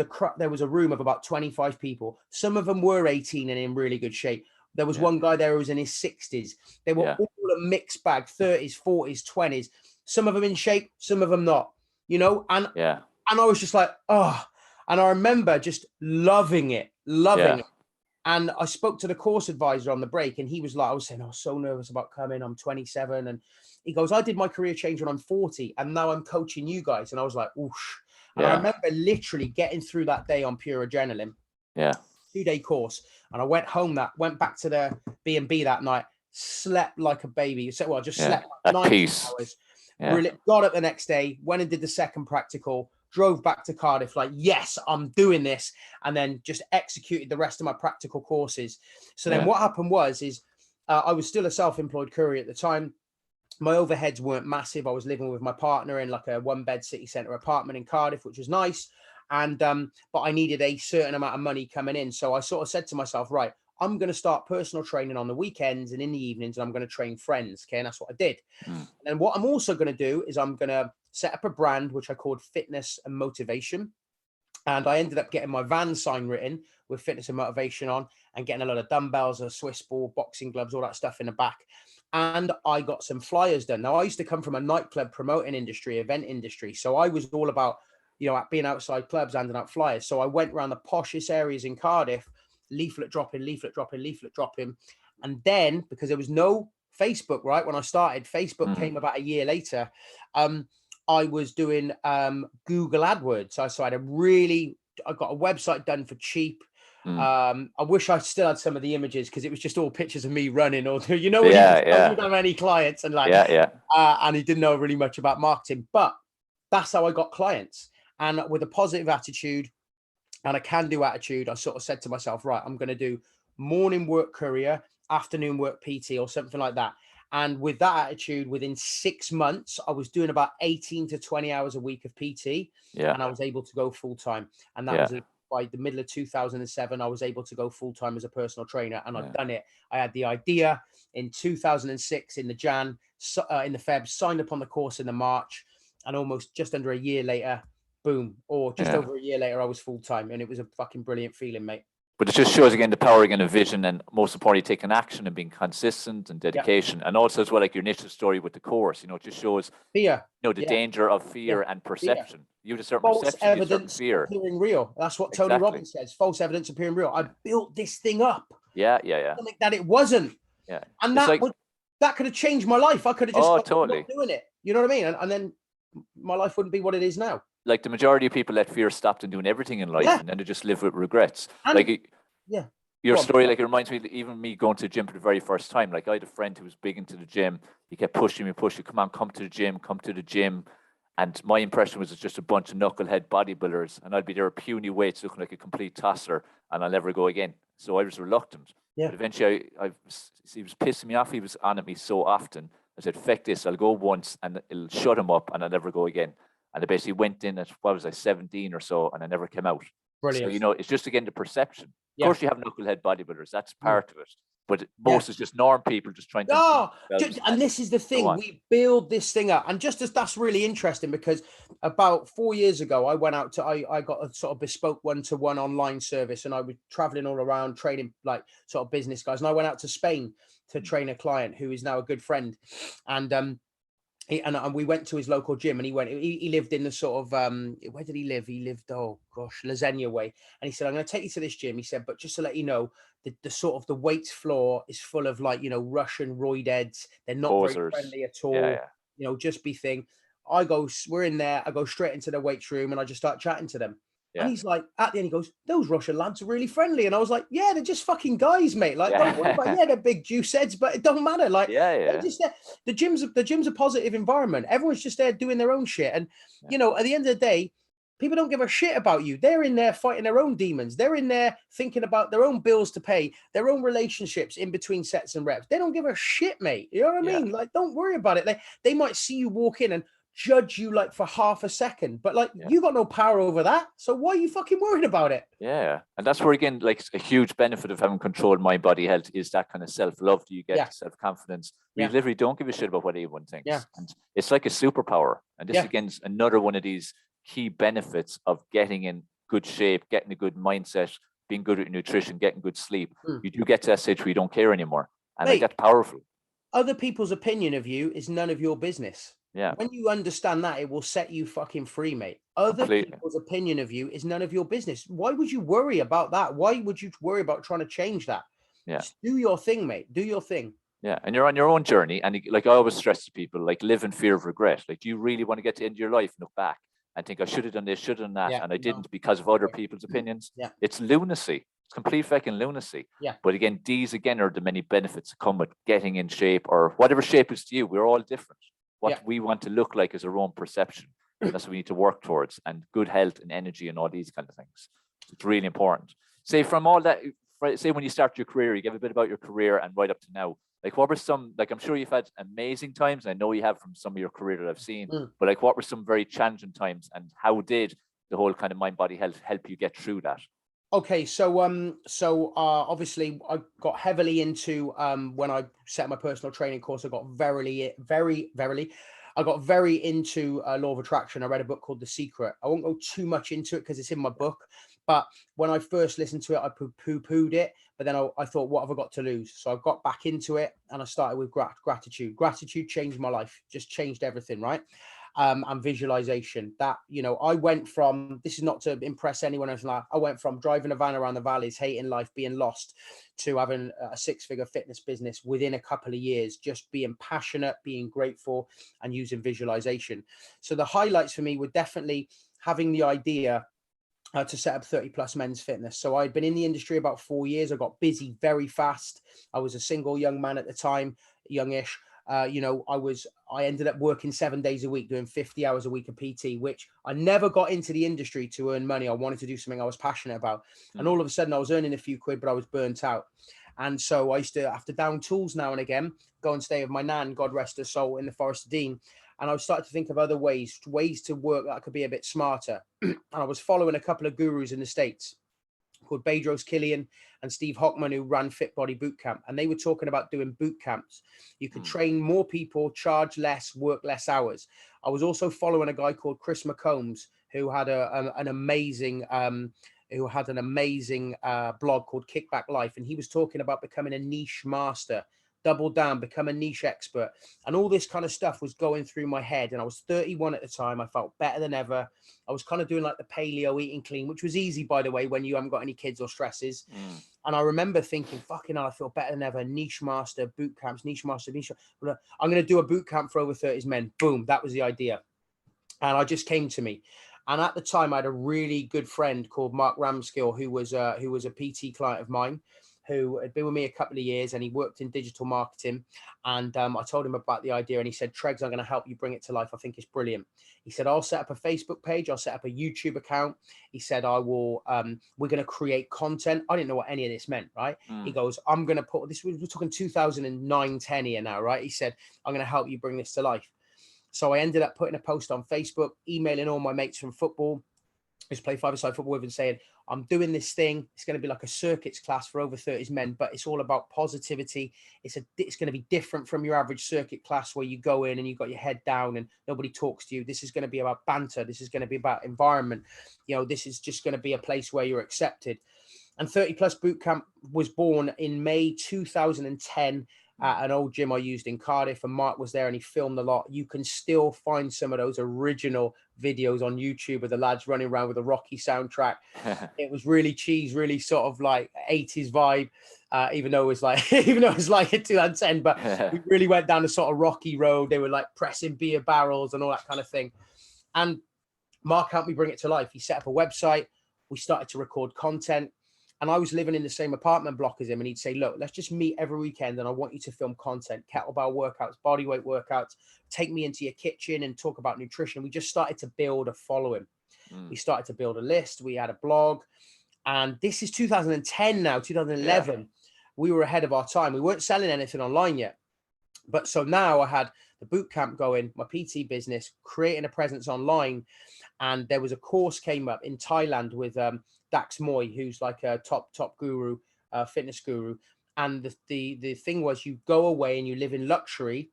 a room of about 25 people. Some of them were 18 and in really good shape. There was one guy there who was in his 60s. They were all a mixed bag, 30s, 40s, 20s. Some of them in shape, some of them not. And I was just like, oh. And I remember just loving it. And I spoke to the course advisor on the break, and he was like, I was saying, I was so nervous about coming. I'm 27. And he goes, I did my career change when I'm 40, and now I'm coaching you guys. And I was like, oof. And I remember literally getting through that day on pure adrenaline. Yeah. 2-day course. And I went back to the B&B that night, slept like a baby. So, I just slept like 9 hours. Yeah. Really got up the next day, went and did the second practical, drove back to Cardiff, like, yes, I'm doing this. And then just executed the rest of my practical courses. So then what happened was, I was still a self-employed courier at the time. My overheads weren't massive. I was living with my partner in like a 1-bed city centre apartment in Cardiff, which was nice. And, but I needed a certain amount of money coming in. So I sort of said to myself, right, I'm going to start personal training on the weekends and in the evenings, and I'm going to train friends. Okay. And that's what I did. And what I'm also going to do is I'm going to set up a brand, which I called Fitness and Motivation. And I ended up getting my van sign written with fitness and motivation on, and getting a lot of dumbbells, a Swiss ball, boxing gloves, all that stuff in the back. And I got some flyers done. Now, I used to come from a nightclub promoting industry, event industry. So I was all about, being outside clubs, handing out flyers. So I went around the poshest areas in Cardiff, leaflet dropping. And then, because there was no Facebook, right? When I started, Facebook came about a year later. I was doing Google AdWords. So I got a website done for cheap. I wish I still had some of the images, because it was just all pictures of me running, or when you don't have any clients, and and he didn't know really much about marketing. But that's how I got clients. And with a positive attitude and a can-do attitude, I sort of said to myself, right, I'm going to do morning work courier, afternoon work PT, or something like that. And with that attitude, within 6 months, I was doing about 18 to 20 hours a week of PT, and I was able to go full time. And that was by the middle of 2007, I was able to go full time as a personal trainer, and I've done it. I had the idea in 2006 in the in the Feb, signed up on the course in the March, and almost just under a year later, boom, or just over a year later, I was full time, and it was a fucking brilliant feeling, mate. But it just shows, again, the power, again, of vision, and most importantly, taking action and being consistent and dedication. And also as well, like your initial story with the course, it just shows fear, the danger of fear and perception. Fear. You have a certain false perception, evidence fear appearing real. That's what Tony Robbins says. False evidence appearing real. I built this thing up. Something that it wasn't. And that could have changed my life. I could have just not doing it. You know what I mean? And then my life wouldn't be what it is now. Like the majority of people let fear stop them doing everything in life, and then they just live with regrets. And, your story, like, it reminds me of even me going to the gym for the very first time. Like, I had a friend who was big into the gym. He kept pushing me, come to the gym. And my impression was it's just a bunch of knucklehead bodybuilders, and I'd be there with puny weights looking like a complete tosser, and I'll never go again. So I was reluctant. But eventually he was pissing me off. He was on at me so often. I said, "Feck this, I'll go once and it'll shut him up, and I'll never go again." And I basically went in at, 17 or so, and I never came out. Brilliant. So, it's just, again, the perception. Of course, you have knucklehead bodybuilders. That's part of it. But most is just norm people just trying to. And this is the thing. We build this thing up. And just as that's really interesting, because about 4 years ago, I went out I got a sort of bespoke one-to-one online service, and I was traveling all around training like sort of business guys. And I went out to Spain to train a client who is now a good friend. And we went to his local gym, and he lived in the sort of, where did he live? He lived, Lasagna way. And he said, "I'm going to take you to this gym." He said, "But just to let you know, the sort of the weights floor is full of Russian roidheads. They're not very friendly at all. Just be thing." We're in there. I go straight into the weights room, and I just start chatting to them. And he's like, at the end, he goes, "Those Russian lads are really friendly." And I was like, "Yeah, they're just fucking guys, mate. Like, don't worry about, they're big juice heads, but it don't matter. Like, they're just there." The gym's a positive environment. Everyone's just there doing their own shit. And, at the end of the day, people don't give a shit about you. They're in there fighting their own demons. They're in there thinking about their own bills to pay, their own relationships in between sets and reps. They don't give a shit, mate. You know what I mean? Like, don't worry about it. They might see you walk in and judge you like for half a second, but you got no power over that. So why are you fucking worried about it? And that's where, again, like, a huge benefit of having controlled mind body health is that kind of self-love. Do you get self-confidence? You literally don't give a shit about what anyone thinks. And it's like a superpower. And this again is another one of these key benefits of getting in good shape, getting a good mindset, being good at nutrition, getting good sleep. You do get to that stage where you don't care anymore, and that's powerful. Other people's opinion of you is none of your business. When you understand that, it will set you fucking free, mate. Other people's opinion of you is none of your business. Why would you worry about that? Why would you worry about trying to change that? Just do your thing, mate. Do your thing. And you're on your own journey. And like, I always stress to people, like, live in fear of regret. Like, do you really want to get to the end of your life and look back and think, I should have done this, should have done that, and I didn't because of other people's opinions? It's lunacy. It's complete fucking lunacy. But again, these again are the many benefits that come with getting in shape, or whatever shape is to you. We're all different. What we want to look like is our own perception. And that's what we need to work towards, and good health and energy and all these kind of things. It's really important. Say, from all that, say when you start your career, you give a bit about your career and right up to now. Like, what were some, like, I'm sure you've had amazing times. I know you have from some of your career that I've seen, but like, what were some very challenging times, and how did the whole kind of mind body health help you get through that? Okay, so obviously I got heavily into when I set my personal training course. I got very I got very into law of attraction. I read a book called The Secret. I won't go too much into it because it's in my book. But when I first listened to it, I poo-pooed it. But then I thought, what have I got to lose? So I got back into it and I started with gratitude. Gratitude changed my life, just changed everything, right? And visualization. That, you know, I went from, this is not to impress anyone else, like, I went from driving a van around the valleys, hating life, being lost, to having a 6-figure fitness business within a couple of years, just being passionate, being grateful, and using visualization. So the highlights for me were definitely having the idea to set up 30 plus men's fitness. So I'd been in the industry about 4 years. I got busy very fast. I was a single young man at the time, youngish. You know, I ended up working 7 days a week, doing 50 hours a week of PT, which I never got into the industry to earn money. I wanted to do something I was passionate about. And all of a sudden I was earning a few quid, but I was burnt out. And so I used to have to down tools now and again, go and stay with my nan, God rest her soul, in the Forest of Dean. And I started to think of other ways to work that could be a bit smarter. And I was following a couple of gurus in the States called Bedros Killian and Steve Hockman, who ran Fit Body Bootcamp. And they were talking about doing boot camps. You could train more people, charge less, work less hours. I was also following a guy called Chris McCombs, who had an amazing blog called Kickback Life. And he was talking about becoming a niche master, double down, become a niche expert. And all this kind of stuff was going through my head. And I was 31 at the time. I felt better than ever. I was kind of doing like the paleo eating clean, which was easy, by the way, when you haven't got any kids or stresses. And I remember thinking, fucking hell, I feel better than ever. Niche master, boot camps, niche master, niche. I'm going to do a boot camp for over 30s men. Boom. That was the idea. And I just came to me. And at the time, I had a really good friend called Mark Ramskill, who was a PT client of mine, who had been with me a couple of years, and he worked in digital marketing. And I told him about the idea, and he said, Tregs, I'm going to help you bring it to life. I think it's brilliant. He said, I'll set up a Facebook page. I'll set up a YouTube account. He said, we're going to create content. I didn't know what any of this meant, right? He goes, I'm going to put this, we're talking 2009, 10 here now, right? He said, I'm going to help you bring this to life. So I ended up putting a post on Facebook, emailing all my mates from football, who's play five-a-side football with, and saying, I'm doing this thing. It's going to be like a circuits class for over 30s men, but it's all about positivity. It's going to be different from your average circuit class where you go in and you've got your head down and nobody talks to you. This is going to be about banter. This is going to be about environment. You know, this is just going to be a place where you're accepted. And 30 Plus Bootcamp was born in May 2010 at an old gym I used in Cardiff, and Mark was there and he filmed a lot. You can still find some of those original videos on YouTube of the lads running around with a Rocky soundtrack. It was really cheese, really sort of like 80s vibe, even though it was like in 2010, but we really went down the sort of Rocky road. They were like pressing beer barrels and all that kind of thing. And Mark helped me bring it to life. He set up a website. We started to record content. And I was living in the same apartment block as him. And he'd say, look, let's just meet every weekend. And I want you to film content, kettlebell workouts, body weight workouts, take me into your kitchen and talk about nutrition. We just started to build a following. We started to build a list. We had a blog. And this is 2010 now, 2011. Yeah. We were ahead of our time. We weren't selling anything online yet. But so now I had the boot camp going, my PT business, creating a presence online. And there was a course came up in Thailand with Dax Moy, who's like a top guru, fitness guru. And the thing was, you go away and you live in luxury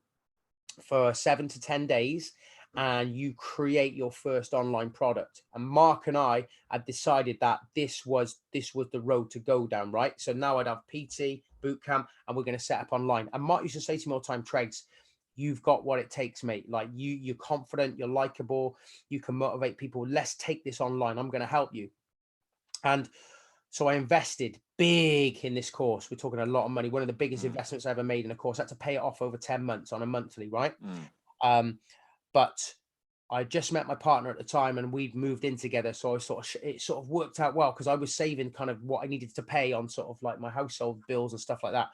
for 7 to 10 days and you create your first online product. And Mark and I had decided that this was the road to go down, right? So now I'd have PT, bootcamp, and we're going to set up online. And Mark used to say to me all the time, Tregs, you've got what it takes, mate. Like you're confident, you're likable, you can motivate people. Let's take this online. I'm going to help you. And so I invested big in this course. We're talking a lot of money. One of the biggest investments I ever made in a course. I had to pay it off over 10 months on a monthly, right? But I just met my partner at the time and we'd moved in together. So it sort of worked out well because I was saving kind of what I needed to pay on sort of like my household bills and stuff like that.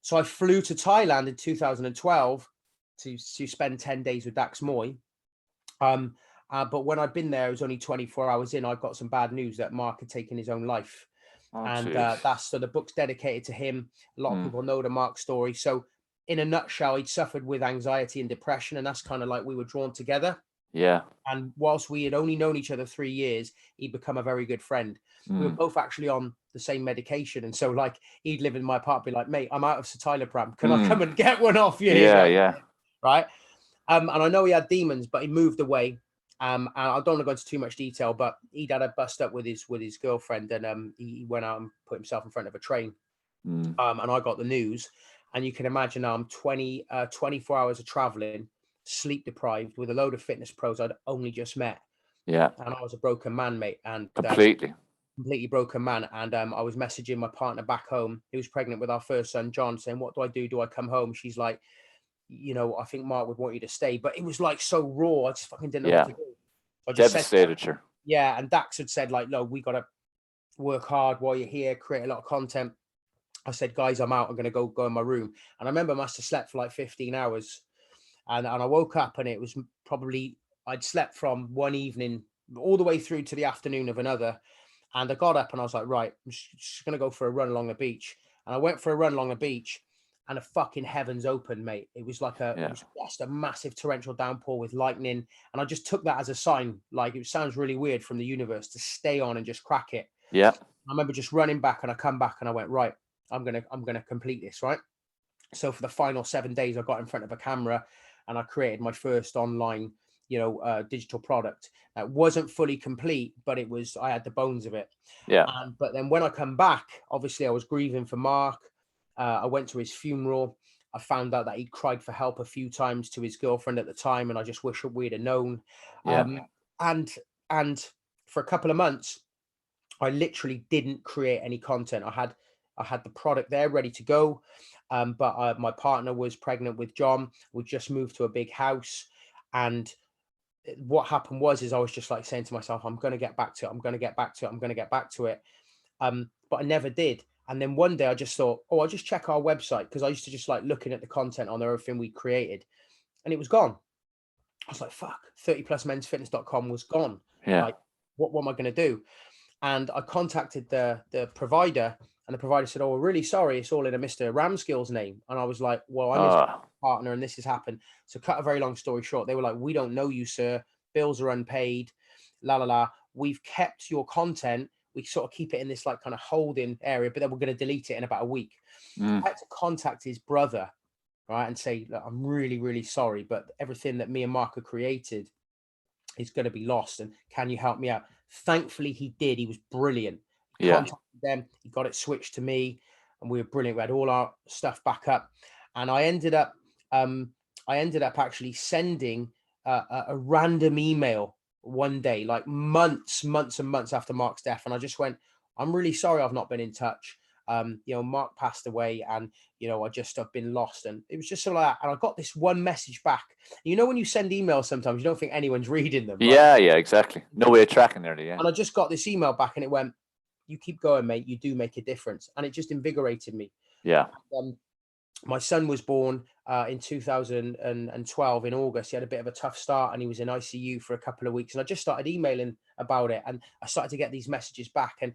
So I flew to Thailand in 2012 to spend 10 days with Dax Moy. But when I'd been there, it was only 24 hours in. I got some bad news that Mark had taken his own life. So the book's dedicated to him. A lot of people know the Mark story. So in a nutshell, he'd suffered with anxiety and depression. And that's kind of like we were drawn together. Yeah. And whilst we had only known each other 3 years, he'd become a very good friend. We were both actually on the same medication. And so like he'd live in my apartment, be like, mate, I'm out of citalopram. Can I come and get one off you? Yeah. Right. And I know he had demons, but he moved away. And I don't want to go into too much detail, but he'd had a bust up with his girlfriend, and he went out and put himself in front of a train. And I got the news, and you can imagine I'm 24 hours of traveling, sleep deprived, with a load of fitness pros I'd only just met. Yeah. And I was a broken man, mate. And completely broken man. And I was messaging my partner back home, who was pregnant with our first son, John, saying, what do I do? Do I come home? She's like, I think Mark would want you to stay. But it was like so raw. I just fucking didn't know what to do. I just devastated you. Yeah. And Dax had said, like, no, we got to work hard while you're here, create a lot of content. I said, guys, I'm out. I'm going to go in my room. And I remember I must have slept for like 15 hours. And I woke up, and it was probably, I'd slept from one evening all the way through to the afternoon of another. And I got up and I was like, right, I'm just going to go for a run along the beach. And I went for a run along the beach, and the fucking heavens opened, mate. It was like it was just a massive torrential downpour with lightning. And I just took that as a sign. Like, it sounds really weird, from the universe to stay on and just crack it. Yeah. I remember just running back, and I come back and I went, right, I'm going to complete this. Right. So for the final 7 days, I got in front of a camera and I created my first online, digital product. It wasn't fully complete, but I had the bones of it. Yeah. But then when I come back, obviously I was grieving for Mark. I went to his funeral. I found out that he'd cried for help a few times to his girlfriend at the time, and I just wish we'd have known. Yeah. And for a couple of months, I literally didn't create any content. I had the product there ready to go, but my partner was pregnant with John. We just moved to a big house, and what happened was I was just like saying to myself, I'm going to get back to it. I'm going to get back to it. I'm going to get back to it. But I never did. And then one day I just thought, I'll just check our website, because I used to just like looking at the content on everything we created, and it was gone. I was like, fuck, 30plusmensfitness.com was gone. Yeah. Like, what am I going to do? And I contacted the provider, and the provider said, we're really sorry, it's all in a Mr. Ramskill's name. And I was like, well, I'm his partner and this has happened. So cut a very long story short, they were like, we don't know you, sir. Bills are unpaid. La, la, la. We've kept your content. We sort of keep it in this like kind of holding area, but then we're going to delete it in about a week. I had to contact his brother, right, and say, look, I'm really, really sorry, but everything that me and Mark have created is going to be lost. And can you help me out? Thankfully, he did. He was brilliant. He contacted them. He got it switched to me, and we were brilliant. We had all our stuff back up, and I ended up actually sending a random email one day, like months and months after Mark's death, and I just went, I'm really sorry I've not been in touch. Mark passed away, and I've been lost, and it was just sort of like that. And I got this one message back. When you send emails, sometimes you don't think anyone's reading them, right? Yeah, exactly. No way of tracking there. Yeah. And I just got this email back, and it went, you keep going, mate, you do make a difference. And it just invigorated me. Yeah. My son was born in 2012 in August. He had a bit of a tough start, and he was in ICU for a couple of weeks, and I just started emailing about it, and I started to get these messages back, and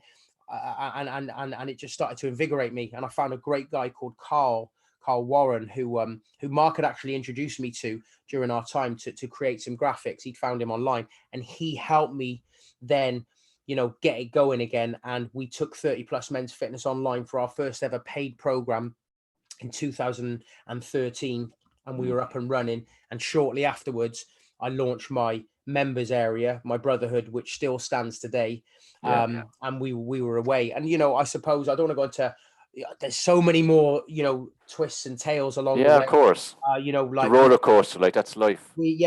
it just started to invigorate me. And I found a great guy called Carl Warren, who Mark had actually introduced me to during our time to create some graphics. He'd found him online, and he helped me then, get it going again. And we took 30 Plus Men's Fitness online for our first ever paid program in 2013, and we were up and running. And shortly afterwards, I launched my members area, my brotherhood, which still stands today. And we were away. And, I suppose I don't want to go into, there's so many more, twists and tales along the way. Yeah, of course. Like the roller coaster, like that's life. We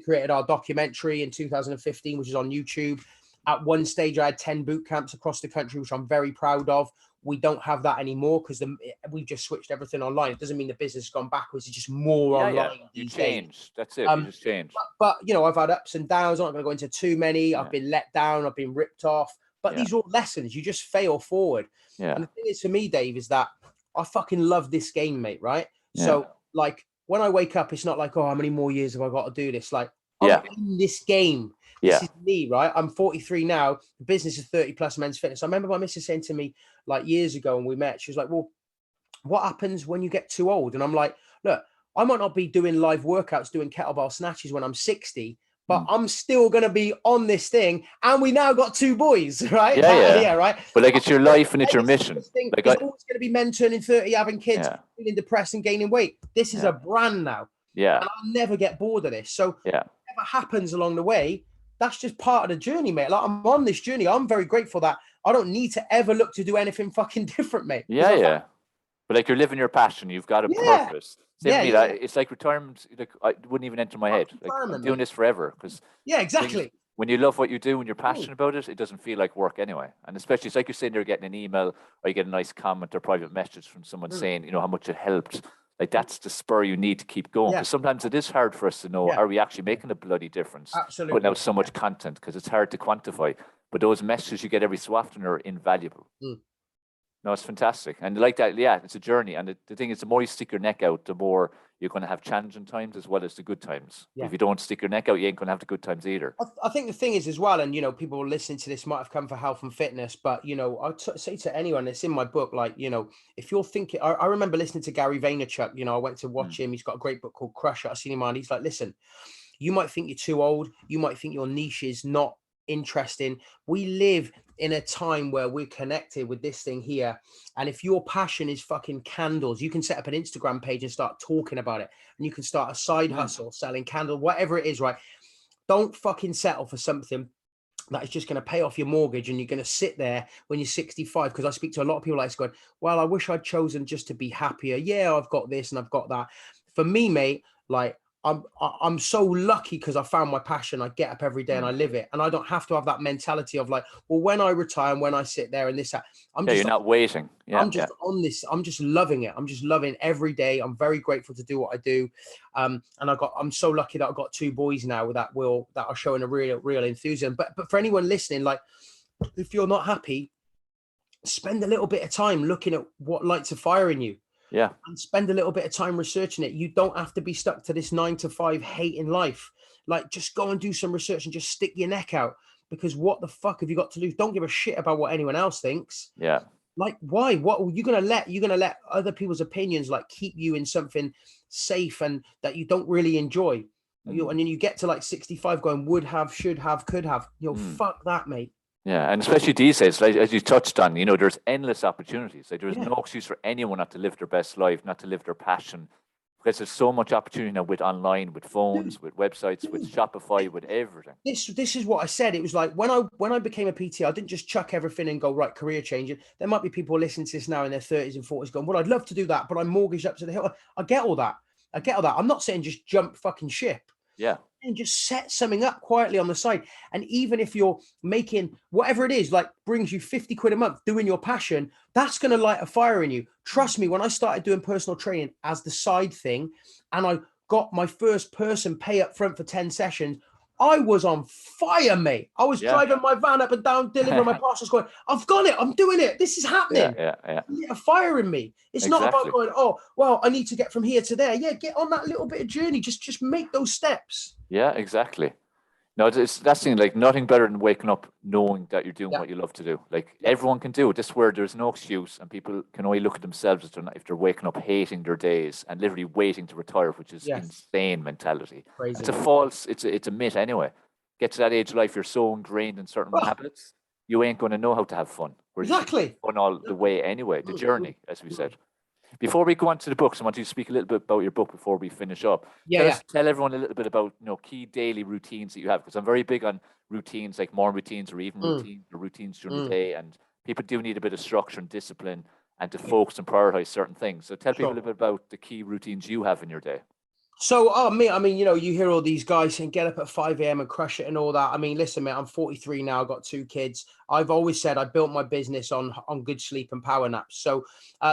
created our documentary in 2015, which is on YouTube. At one stage, I had 10 boot camps across the country, which I'm very proud of. We don't have that anymore because we've just switched everything online. It doesn't mean the business has gone backwards. It's just more online. You change. That's it. You just change. But I've had ups and downs. I'm not going to go into too many. I've been let down. I've been ripped off. But these are all lessons. You just fail forward. Yeah. And the thing is, for me, Dave, is that I fucking love this game, mate. Right. Yeah. So, like, when I wake up, it's not like, how many more years have I got to do this? Like, I'm in this game. This is me, right? I'm 43 now. The business is 30 Plus Men's Fitness. I remember my missus saying to me like years ago when we met, she was like, well, what happens when you get too old? And I'm like, look, I might not be doing live workouts, doing kettlebell snatches when I'm 60, but I'm still going to be on this thing. And we now got 2 boys, right? Yeah, right. But like, it's your life and it's your mission. Like, it's always going to be men turning 30, having kids, feeling depressed and gaining weight. This is a brand now. Yeah. And I'll never get bored of this. So Yeah. whatever happens along the way, that's just part of the journey, mate. Like, I'm on this journey. I'm very grateful that I don't need to ever look to do anything fucking different, mate. Yeah, yeah. But like, you're living your passion. You've got a purpose. Same Yeah, for me. yeah. It's like retirement. Like, it wouldn't even enter my head. Like, I'm doing this forever because yeah, exactly. when you love what you do and you're passionate about it, it doesn't feel like work anyway. And especially, it's like you're saying, you're getting an email or you get a nice comment or private message from someone saying, you know, how much it helped. Like, that's the spur you need to keep going. Because sometimes it is hard for us to know, are we actually making a bloody difference? Absolutely. Putting out so much content, because it's hard to quantify. But those messages you get every so often are invaluable. No, it's fantastic. And like that, yeah, it's a journey. And the thing is, the more you stick your neck out, the more you're going to have challenging times as well as the good times. Yeah. If you don't stick your neck out, you ain't going to have the good times either. I think the thing is as well, and, you know, people listening to this might have come for health and fitness, but, you know, I'd say to anyone, it's in my book, like, you know, if you're thinking, I remember listening to Gary Vaynerchuk, you know, I went to watch him. He's got a great book called Crush It. I've seen him on. He's like, listen, you might think you're too old. You might think your niche is not interesting. We live in a time where we're connected with this thing here, and if your passion is fucking candles, you can set up an Instagram page and start talking about it, and you can start a side hustle selling candles, whatever it is, right? Don't fucking settle for something that is just going to pay off your mortgage and you're going to sit there when you're 65. Because I speak to a lot of people like going, well, I wish I'd chosen just to be happier. Yeah, I've got this and I've got that. For me, mate, like, I'm so lucky because I found my passion. I get up every day and I live it, and I don't have to have that mentality of like, well, when I retire and when I sit there and this, that, you're not waiting. Yeah, I'm just on this. I'm just loving it. I'm just loving every day. I'm very grateful to do what I do, and I'm so lucky that I've got 2 boys now that are showing a real enthusiasm. But for anyone listening, like, if you're not happy, spend a little bit of time looking at what lights a fire in you. Yeah. And spend a little bit of time researching it. You don't have to be stuck to this 9-to-5 hate in life. Like, just go and do some research and just stick your neck out, because what the fuck have you got to lose? Don't give a shit about what anyone else thinks. Yeah. Like, why? What are you gonna let other people's opinions like keep you in something safe and that you don't really enjoy? And then you get to like 65 going, would have, should have, could have. Fuck that, mate. Yeah, and especially these days, like, as you touched on, you know, there's endless opportunities. Like, there's no excuse for anyone not to live their best life, not to live their passion, because there's so much opportunity now with online, with phones, with websites, with Shopify, with everything. This is what I said. It was like when I became a PT, I didn't just chuck everything and go, right, career changing. There might be people listening to this now in their 30s and 40s going, well, I'd love to do that, but I'm mortgaged up to the hill. I get all that. I'm not saying just jump fucking ship. Yeah. And just set something up quietly on the side. And even if you're making whatever it is, like brings you 50 quid a month, doing your passion, that's going to light a fire in you. Trust me, when I started doing personal training as the side thing, and I got my first person pay up front for 10 sessions, I was on fire, mate. I was driving my van up and down, delivering my parcels, going, I've got it. I'm doing it. This is happening. Yeah. Lit a fire in me. It's not about going, oh, well, I need to get from here to there. Yeah, get on that little bit of journey. Just make those steps. Yeah, exactly. No, that's the thing, like, nothing better than waking up knowing that you're doing what you love to do. Like, everyone can do it. This is where there's no excuse, and people can only look at themselves if they're waking up hating their days and literally waiting to retire, which is insane mentality. Crazy. It's a myth anyway. Get to that age of life, you're so ingrained in certain habits, you ain't going to know how to have fun. Exactly. Fun all the way anyway, the journey, as we said. Before we go on to the books, I want you to speak a little bit about your book before we finish up. Tell everyone a little bit about, you know, key daily routines that you have, because I'm very big on routines, like morning routines or even routines during the day, and people do need a bit of structure and discipline and to focus and prioritize certain things. So tell people a little bit about the key routines you have in your day. So, I mean, you know, you hear all these guys saying get up at 5 a.m. and crush it and all that. I mean, listen, mate, I'm 43 now. I've got 2 kids. I've always said I built my business on good sleep and power naps. So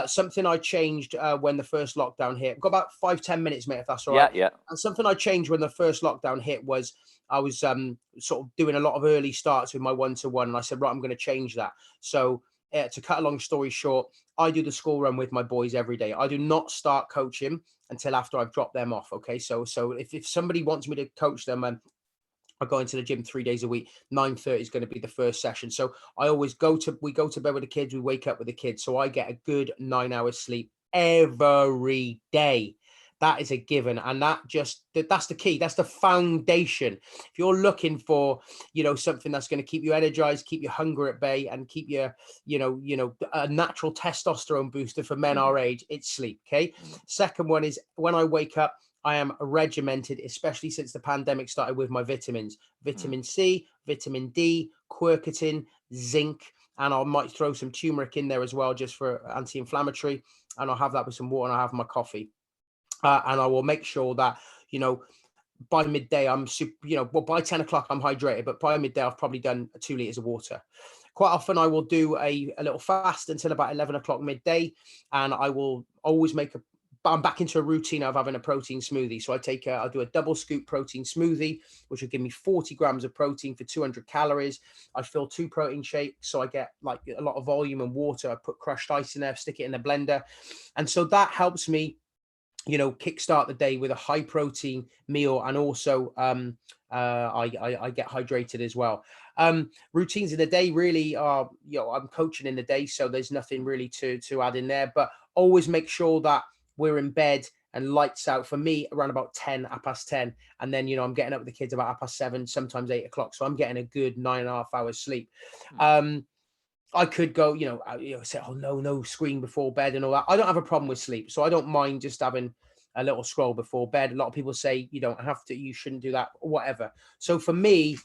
something I changed when the first lockdown hit. I've got about 5-10 minutes, mate, if that's all right. Yeah. And something I changed when the first lockdown hit was I was sort of doing a lot of early starts with my 1-to-1. And I said, right, I'm going to change that. So to cut a long story short, I do the school run with my boys every day. I do not start coaching until after I've dropped them off. Okay. So if somebody wants me to coach them, I go into the gym 3 days a week. 9:30 is going to be the first session. So I always we go to bed with the kids. We wake up with the kids. So I get a good 9 hours sleep every day. That is a given. And that's the key. That's the foundation. If you're looking for, you know, something that's going to keep you energized, keep your hunger at bay, and keep your, you know, a natural testosterone booster for men our age, it's sleep. Okay. Second one is when I wake up, I am regimented, especially since the pandemic started, with my vitamins: vitamin C, vitamin D, quercetin, zinc, and I might throw some turmeric in there as well, just for anti-inflammatory. And I'll have that with some water, and I'll have my coffee. And I will make sure that, by midday, I'm super, well, by 10 o'clock, I'm hydrated, but by midday, I've probably done 2 liters of water. Quite often, I will do a little fast until about 11 o'clock midday, and I will always I'm back into a routine of having a protein smoothie. So I'll do a double scoop protein smoothie, which will give me 40 grams of protein for 200 calories. I fill 2 protein shakes, so I get like a lot of volume and water. I put crushed ice in there, stick it in the blender. And so that helps me, kickstart the day with a high protein meal. And also I get hydrated as well. Routines in the day really are, I'm coaching in the day, so there's nothing really to add in there, but always make sure that we're in bed and lights out. For me, around about 10:10. And then, I'm getting up with the kids about 7:30, sometimes 8 o'clock. So I'm getting a good 9.5 hours sleep. I could go, say, oh, no screen before bed and all that. I don't have a problem with sleep, so I don't mind just having a little scroll before bed. A lot of people say you don't have to, you shouldn't do that, whatever. So for me,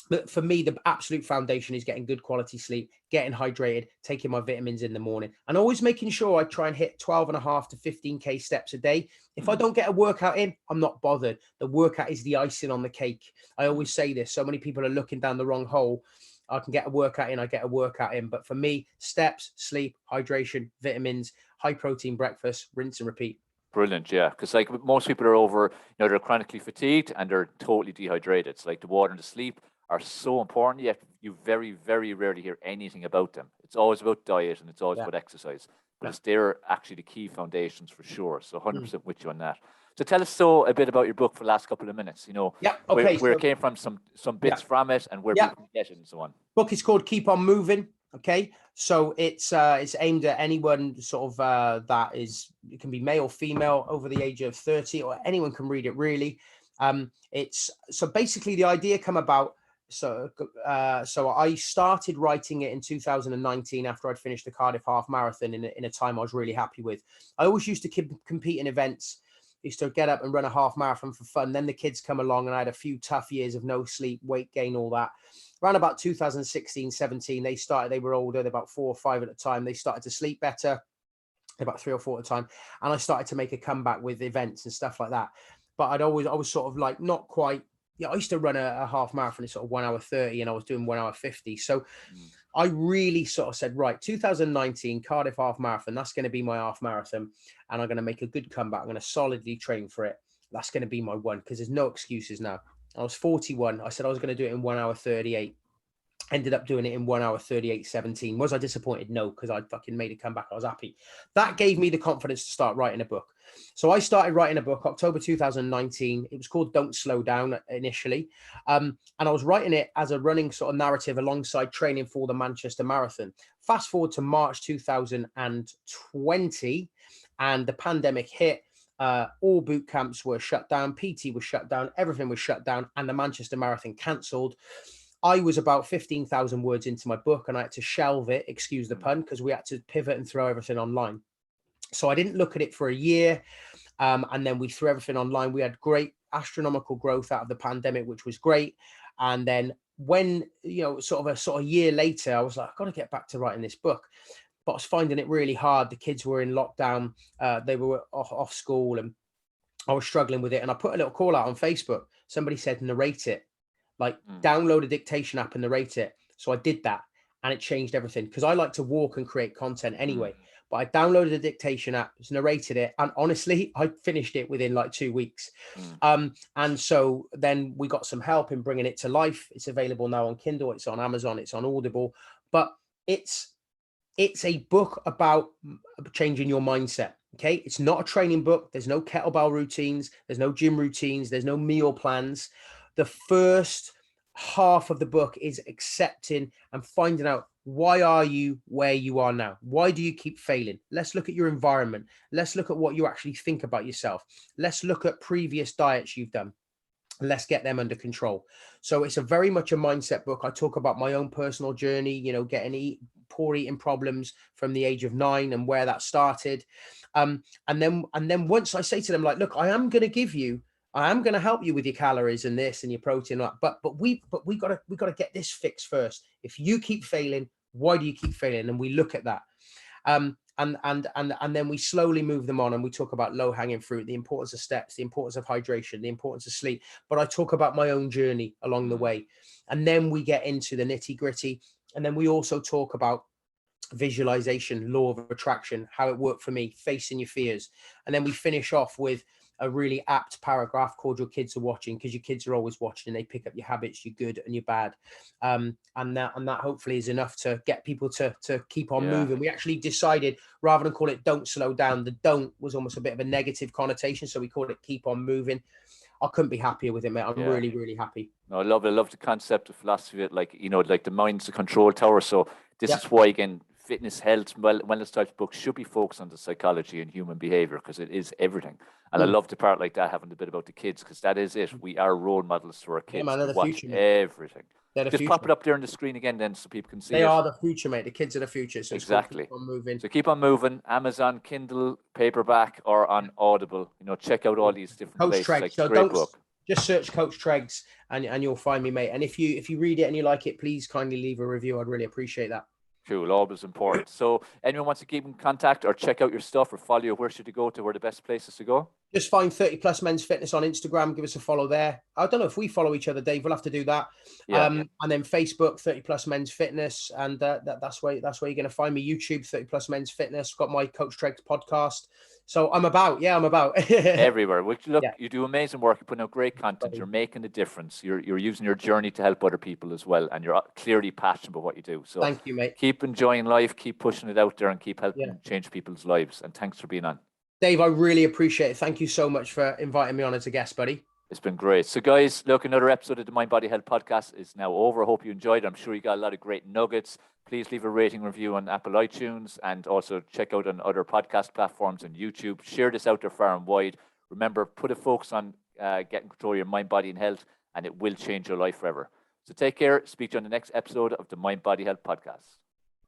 the absolute foundation is getting good quality sleep, getting hydrated, taking my vitamins in the morning, and always making sure I try and hit 12.5 to 15K steps a day. If I don't get a workout in, I'm not bothered. The workout is the icing on the cake. I always say this. So many people are looking down the wrong hole. I can get a workout in, I get a workout in. But for me, steps, sleep, hydration, vitamins, high protein breakfast, rinse and repeat. Brilliant, yeah. Because like most people are they're chronically fatigued and they're totally dehydrated. It's like the water and the sleep are so important, yet you very, very rarely hear anything about them. It's always about diet and it's always about exercise. But they're actually the key foundations for sure. So 100% with you on that. So tell us a bit about your book for the last couple of minutes, where it came from, some bits from it, and where people can get it and so on. Book is called Keep On Moving. Okay. So it's aimed at anyone sort of it can be male or female over the age of 30, or anyone can read it really. So basically the idea come about. So I started writing it in 2019 after I'd finished the Cardiff half marathon in a time I was really happy with. I always used to compete in events. Used to get up and run a half marathon for fun. Then the kids come along and I had a few tough years of no sleep, weight gain, all that. Around about 2016, 17, they were older, they're about 4 or 5 at the time. They started to sleep better, about 3 or 4 at the time. And I started to make a comeback with events and stuff like that. But I was sort of like not quite, I used to run a half marathon in sort of 1 hour 30 and I was doing 1 hour 50. So I really sort of said, right, 2019 Cardiff half marathon, that's going to be my half marathon. And I'm going to make a good comeback. I'm going to solidly train for it. That's going to be my one, because there's no excuses now. I was 41. I said I was going to do it in 1 hour 38. Ended up doing it in 1 hour 38:17. Was I disappointed? No, because I fucking made a comeback. I was happy. That gave me the confidence to start writing a book. So I started writing a book October 2019. It was called Don't Slow Down initially. And I was writing it as a running sort of narrative alongside training for the Manchester Marathon. Fast forward to March 2020 and the pandemic hit. All boot camps were shut down. PT was shut down. Everything was shut down. And the Manchester Marathon cancelled. I was about 15,000 words into my book and I had to shelve it, excuse the pun, because we had to pivot and throw everything online. So I didn't look at it for a year. And then we threw everything online. We had great astronomical growth out of the pandemic, which was great. And then when, sort of a year later, I was like, I've got to get back to writing this book. But I was finding it really hard. The kids were in lockdown. They were off school and I was struggling with it. And I put a little call out on Facebook. Somebody said, narrate it. Download a dictation app and narrate it. So I did that and it changed everything, because I like to walk and create content anyway. But I downloaded a dictation app, narrated it, and honestly, I finished it within like 2 weeks. And so then we got some help in bringing it to life. It's available now on Kindle, it's on Amazon, it's on Audible, but it's a book about changing your mindset. Okay. It's not a training book. There's no kettlebell routines. There's no gym routines. There's no meal plans. The first half of the book is accepting and finding out, why are you where you are now? Why do you keep failing? Let's look at your environment. Let's look at what you actually think about yourself. Let's look at previous diets you've done. Let's get them under control. So it's a very much a mindset book. I talk about my own personal journey, you know, getting poor eating problems from the age of 9 and where that started. And then once I say to them, like, look, I am going to help you with your calories and this and your protein, but we gotta get this fixed first. If you keep failing, why do you keep failing? And we look at that. And then we slowly move them on, and we talk about low hanging fruit, the importance of steps, the importance of hydration, the importance of sleep. But I talk about my own journey along the way. And then we get into the nitty gritty. And then we also talk about visualization, law of attraction, how it worked for me, facing your fears. And then we finish off with a really apt paragraph called Your Kids Are Watching, because your kids are always watching and they pick up your habits, your good and your bad. And that hopefully is enough to get people to keep on moving. We actually decided, rather than call it Don't Slow Down, the don't was almost a bit of a negative connotation. So we called it Keep On Moving. I couldn't be happier with it, mate. I'm really, really happy. No, I love it. I love the concept of philosophy of it, like, you know, like the mind's the control tower. So this is why, again, fitness, health, wellness types of books should be focused on the psychology and human behavior, because it is everything. And I love the part like that, having a bit about the kids, because that is it. We are role models to our kids. Man, they're the watch future, everything. Just future. Pop it up there on the screen again, then, so people can see they it. are the future, mate. The kids are the future. So exactly. Keep on moving. So keep on moving. Amazon, Kindle, paperback, or on Audible. You know, check out all these different Coach places. Tregs. Like, So great book. Just search Coach Tregs and you'll find me, mate. And if you read it and you like it, please kindly leave a review. I'd really appreciate that. Cool, always important. So anyone wants to keep in contact or check out your stuff or follow you, where should they go to? Where are the best places to go? Just find 30 Plus Men's Fitness on Instagram. Give us a follow there. I don't know if we follow each other, Dave. We'll have to do that. And then Facebook, 30 Plus Men's Fitness. And that's where you're going to find me. YouTube, 30 Plus Men's Fitness. Got my Coach Tregs podcast. So I'm about. Everywhere. Which, look, you do amazing work. You're putting out great content. You're making a difference. You're using your journey to help other people as well. And you're clearly passionate about what you do. So thank you, mate. Keep enjoying life. Keep pushing it out there and keep helping change people's lives. And thanks for being on. Dave, I really appreciate it. Thank you so much for inviting me on as a guest, buddy. It's been great. So, guys, look, another episode of the Mind Body Health Podcast is now over. I hope you enjoyed it. I'm sure you got a lot of great nuggets. Please leave a rating review on Apple iTunes, and also check out on other podcast platforms and YouTube. Share this out there far and wide. Remember, put a focus on getting control of your mind, body, and health, and it will change your life forever. So take care. Speak to you on the next episode of the Mind Body Health Podcast.